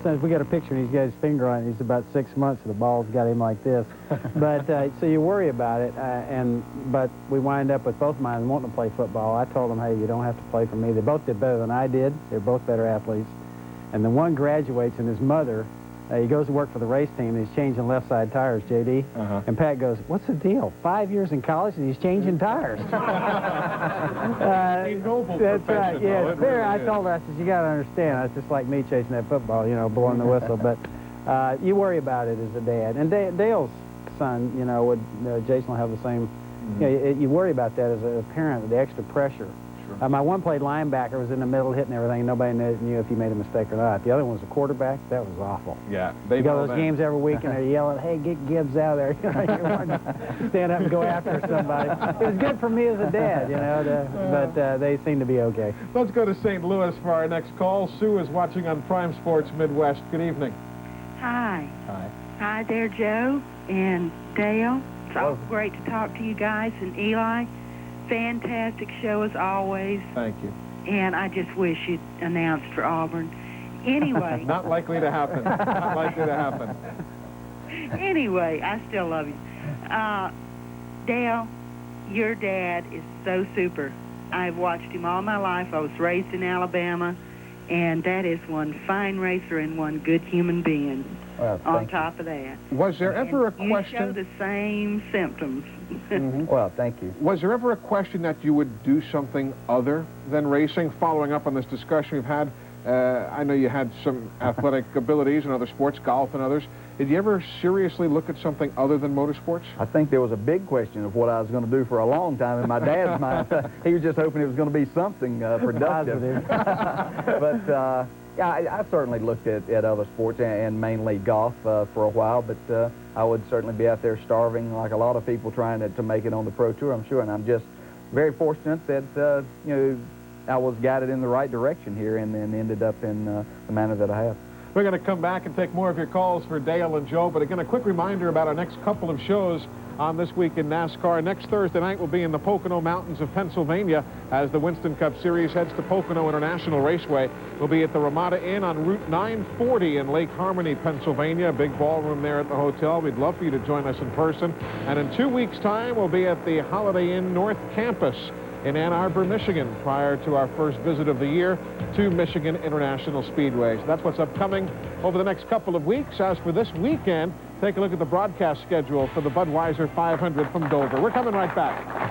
son's. We got a picture, and he's got his finger on it. He's about 6 months, and the ball's got him like this. But so you worry about it, but we wind up with both of mine wanting to play football. I told them, hey, you don't have to play for me. They both did better than I did. They're both better athletes. And the one graduates, and his mother, he goes to work for the race team, and he's changing left side tires, J.D. And Pat goes, what's the deal? 5 years in college, and he's changing tires. That's right. Yeah, it's fair. I told her, I said, you got to understand, it's just like me chasing that football, you know, blowing the whistle. But you worry about it as a dad. And Dale's son, you know, Jason will have the same. You know, you worry about that as a parent, the extra pressure. My one played linebacker, was in the middle hitting everything. Nobody knew if he made a mistake or not. The other one was a quarterback. That was awful. Yeah. You go to those games every week, and they're yelling, hey, get Gibbs out of there. You know, you want to stand up and go after somebody. It was good for me as a dad, you know, but they seem to be okay. Let's go to St. Louis for our next call. Sue is watching on Prime Sports Midwest. Good evening. Hi. Hi. Hi there, Joe and Dale. It's awful great to talk to you guys, and Eli. Fantastic show as always. Thank you. And I just wish you'd announced for Auburn. Anyway. Not likely to happen. Not likely to happen. Anyway, I still love you. Dale, your dad is so super. I've watched him all my life. I was raised in Alabama, and that is one fine racer and one good human being. Well, on top of that. Was there ever a question? You show the same symptoms. Well, thank you. Was there ever a question that you would do something other than racing? Following up on this discussion we've had, I know you had some athletic abilities in other sports, golf and others. Did you ever seriously look at something other than motorsports? I think there was a big question of what I was going to do for a long time in my dad's mind. He was just hoping it was going to be something productive. But yeah, I certainly looked at other sports and mainly golf for a while, but I would certainly be out there starving like a lot of people trying to make it on the Pro Tour, I'm sure, and I'm just very fortunate that, you know, I was guided in the right direction here and then ended up in the manner that I have. We're going to come back and take more of your calls for Dale and Joe, but again, a quick reminder about our next couple of shows on This Week in NASCAR. Next Thursday night we'll be in the Pocono Mountains of Pennsylvania as the Winston Cup Series heads to Pocono International Raceway. We'll be at the Ramada Inn on Route 940 in Lake Harmony, Pennsylvania. A big ballroom there at the hotel. We'd love for you to join us in person. And in 2 weeks' time, we'll be at the Holiday Inn North Campus in Ann Arbor, Michigan, prior to our first visit of the year to Michigan International Speedway. So that's what's upcoming over the next couple of weeks. As for this weekend, take a look at the broadcast schedule for the Budweiser 500 from Dover. We're coming right back.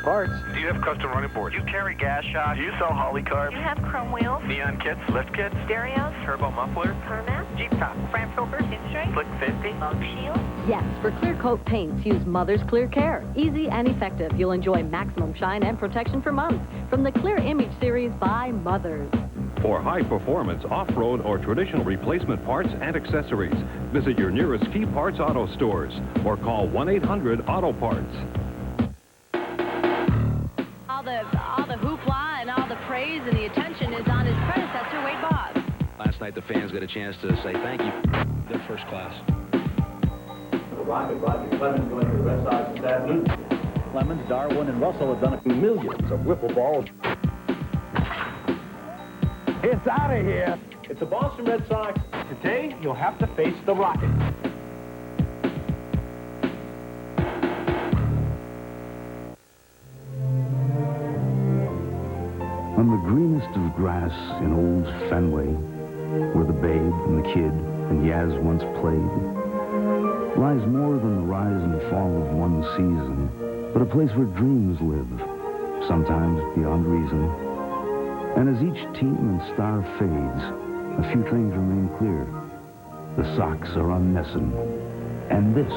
Parts. Do you have custom running boards? Do you carry gas shocks? Do you sell Holly carbs? Do you have chrome wheels? Neon kits? Lift kits? Stereos? Turbo muffler? Permats? Jeep top? Front filters? Pinstripes? Slick 50? Bug shield? Yes, for clear coat paints, use Mother's Clear Care. Easy and effective. You'll enjoy maximum shine and protection for months from the Clear Image series by Mothers. For high-performance, off-road, or traditional replacement parts and accessories, visit your nearest Key Parts Auto stores or call 1-800-AUTO-PARTS. All the hoopla and all the praise and the attention is on his predecessor, Wade Boggs. Last night, the fans got a chance to say thank you. They're first class. Roger Clemens going to the Red Sox this afternoon. Clemens, Darwin, and Russell have done millions of wiffle balls. It's out of here. It's the Boston Red Sox. Today, you'll have to face the Rockets. On the greenest of grass in old Fenway, where the Babe and the Kid and Yaz once played, lies more than the rise and fall of one season, but a place where dreams live, sometimes beyond reason. And as each team and star fades, a few things remain clear. The Sox are on NESN, and this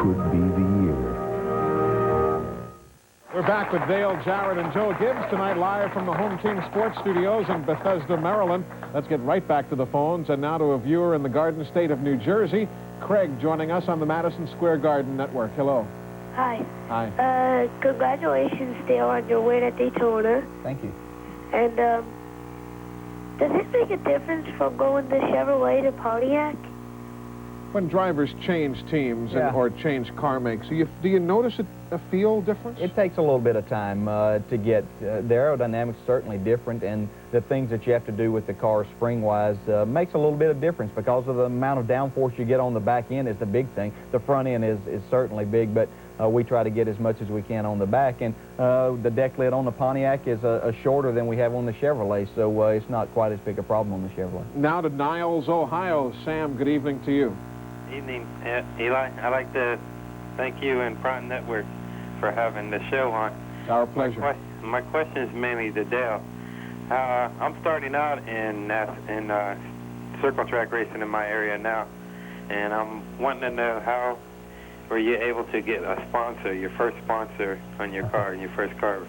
could be the year. We're back with Dale, Jarrett, and Joe Gibbs tonight, live from the Home Team Sports Studios in Bethesda, Maryland. Let's get right back to the phones, and now to a viewer in the Garden State of New Jersey. Craig joining us on the Madison Square Garden Network. Hello. Hi. Hi. Congratulations, Dale, on your win at Daytona. Thank you. And, does it make a difference from going to Chevrolet to Pontiac? When drivers change teams or change car makes, do you notice a feel difference? It takes a little bit of time to get the aerodynamics certainly different, and the things that you have to do with the car spring-wise makes a little bit of difference because of the amount of downforce you get on the back end is the big thing. The front end is certainly big, but we try to get as much as we can on the back, and the deck lid on the Pontiac is shorter than we have on the Chevrolet, so it's not quite as big a problem on the Chevrolet. Now to Niles, Ohio. Sam, good evening to you. Evening, Eli. I'd like to thank you and ProNyne Network for having the show on. Our pleasure. My question is mainly to Dale. I'm starting out in circle track racing in my area now, and I'm wanting to know how were you able to get a sponsor, your first sponsor on your car, your first car?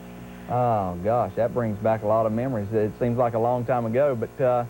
Oh, gosh, that brings back a lot of memories. It seems like a long time ago, but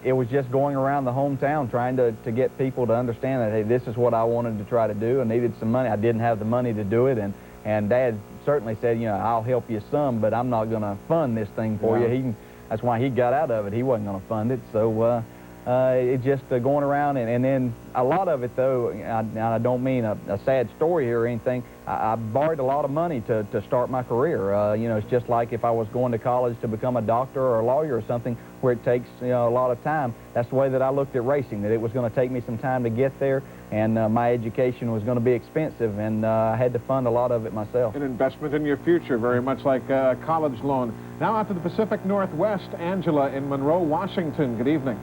it was just going around the hometown trying to get people to understand that, hey, this is what I wanted to try to do. I needed some money. I didn't have the money to do it, and Dad certainly said, you know, I'll help you some, but I'm not going to fund this thing for you. That's why he got out of it. He wasn't going to fund it. So it's just going around, and then a lot of it, though, I don't mean a sad story here or anything. I borrowed a lot of money to start my career. You know, it's just like if I was going to college to become a doctor or a lawyer or something where it takes, you know, a lot of time. That's the way that I looked at racing, that it was going to take me some time to get there, and my education was going to be expensive, and I had to fund a lot of it myself. An investment in your future, very much like a college loan. Now out to the Pacific Northwest, Angela in Monroe, Washington. Good evening.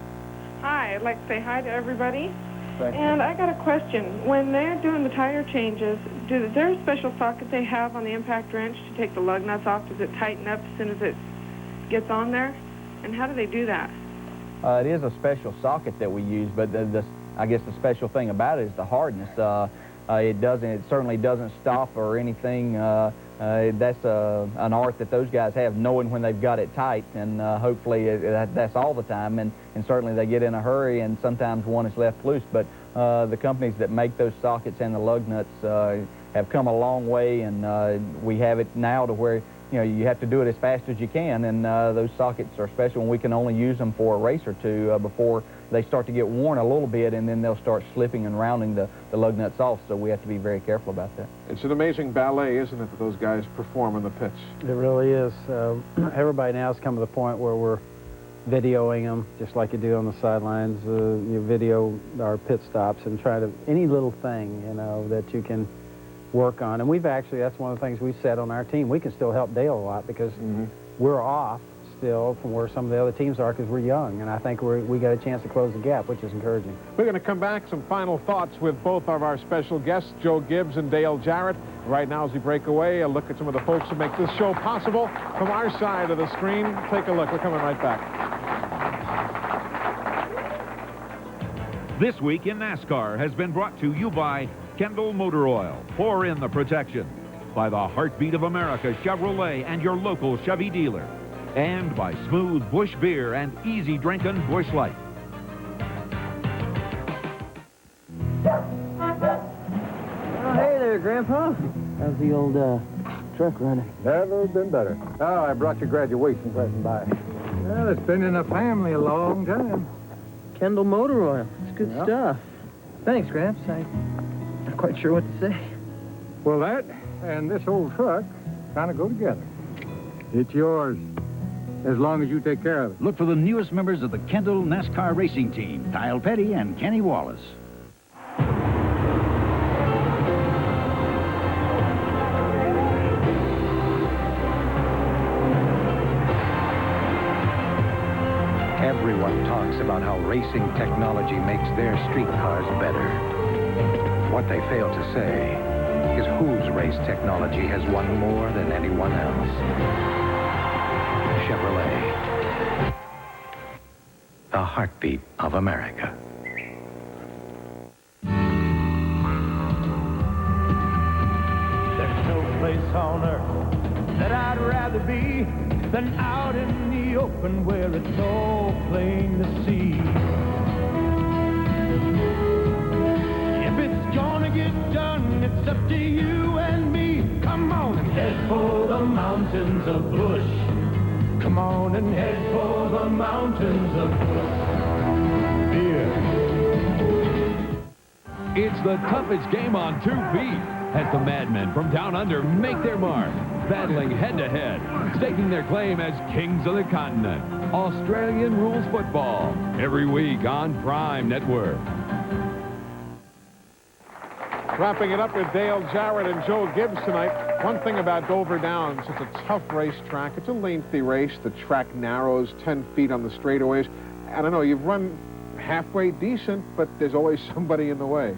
Hi, I'd like to say hi to everybody. Thank you. And I got a question. When they're doing the tire changes, is there a special socket they have on the impact wrench to take the lug nuts off? Does it tighten up as soon as it gets on there? And how do they do that? It is a special socket that we use, but I guess the special thing about it is the hardness. It certainly doesn't stop or anything. That's an art that those guys have, knowing when they've got it tight, and hopefully that's all the time, and certainly they get in a hurry, and sometimes one is left loose, but the companies that make those sockets and the lug nuts have come a long way, and we have it now to where, you know, you have to do it as fast as you can, and those sockets are special, and we can only use them for a race or two before they start to get worn a little bit, and then they'll start slipping and rounding the lug nuts off, so we have to be very careful about that. It's an amazing ballet, isn't it, that those guys perform on the pitch? It really is. Everybody now has come to the point where videoing them, just like you do on the sidelines. You video our pit stops and try to, any little thing, you know, that you can work on. And we've actually, that's one of the things we've said on our team. We can still help Dale a lot because we're off still from where some of the other teams are because we're young. And I think we got a chance to close the gap, which is encouraging. We're going to come back, some final thoughts with both of our special guests, Joe Gibbs and Dale Jarrett. Right now, as we break away, a look at some of the folks who make this show possible from our side of the screen. Take a look. We're coming right back. This Week in NASCAR has been brought to you by Kendall Motor Oil. Pour in the protection. By the Heartbeat of America Chevrolet and your local Chevy dealer. And by Smooth Busch Beer and easy drinking Busch Light. Oh, hey there, Grandpa. How's the old truck running? Never been better. Oh, I brought your graduation present by. Well, it's been in the family a long time. Kendall Motor Oil. It's good stuff. Thanks, Gramps. I'm not quite sure what to say. Well, that and this old truck kind of go together. It's yours, as long as you take care of it. Look for the newest members of the Kendall NASCAR racing team, Kyle Petty and Kenny Wallace. Everyone talks about how racing technology makes their street cars better. What they fail to say is whose race technology has won more than anyone else. Chevrolet. The heartbeat of America. There's no place on earth that I'd rather be than out in the open where it's all plain to see. If it's gonna get done, it's up to you and me. Come on and head for the mountains of Busch. Come on and head for the mountains of Busch. It's the toughest game on 2 feet as the Madmen from down under make their mark, battling head-to-head, staking their claim as kings of the continent. Australian rules football, every week on Prime Network. Wrapping it up with Dale Jarrett and Joe Gibbs tonight. One thing about Dover Downs, it's a tough racetrack. It's a lengthy race. The track narrows 10 feet on the straightaways. I don't know, you've run halfway decent, but there's always somebody in the way.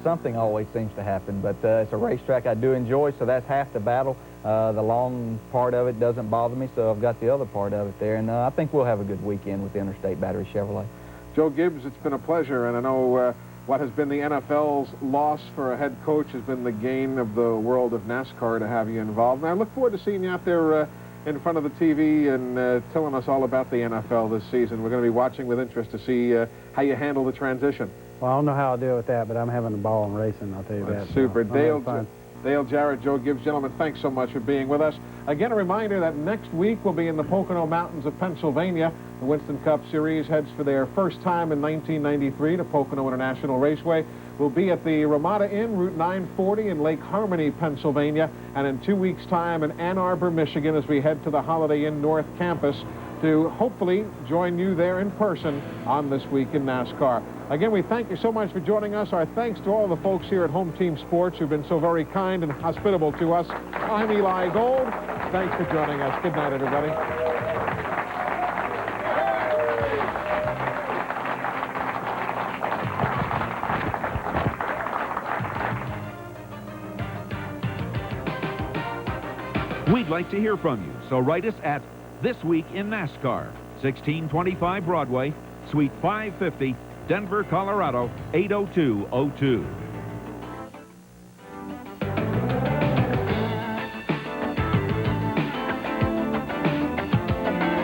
Something always seems to happen, but it's a racetrack I do enjoy, so that's half the battle. The long part of it doesn't bother me, so I've got the other part of it there, and I think we'll have a good weekend with the Interstate Battery Chevrolet. Joe Gibbs, it's been a pleasure, and I know what has been the NFL's loss for a head coach has been the gain of the world of NASCAR to have you involved. And I look forward to seeing you out there in front of the TV and telling us all about the NFL this season. We're going to be watching with interest to see how you handle the transition. Well, I don't know how I'll deal with that, but I'm having a ball in racing, I'll tell you that. Super. So Dale Jarrett, Joe Gibbs, gentlemen, thanks so much for being with us. Again, a reminder that next week we'll be in the Pocono Mountains of Pennsylvania. The Winston Cup Series heads for their first time in 1993 to Pocono International Raceway. We'll be at the Ramada Inn, Route 940 in Lake Harmony, Pennsylvania, and in 2 weeks' time in Ann Arbor, Michigan, as we head to the Holiday Inn North Campus to hopefully join you there in person on This Week in NASCAR. Again, we thank you so much for joining us. Our thanks to all the folks here at Home Team Sports who've been so very kind and hospitable to us. I'm Eli Gold. Thanks for joining us. Good night, everybody. We'd like to hear from you, so write us at This Week in NASCAR, 1625 Broadway, Suite 550, Denver, Colorado, 80202.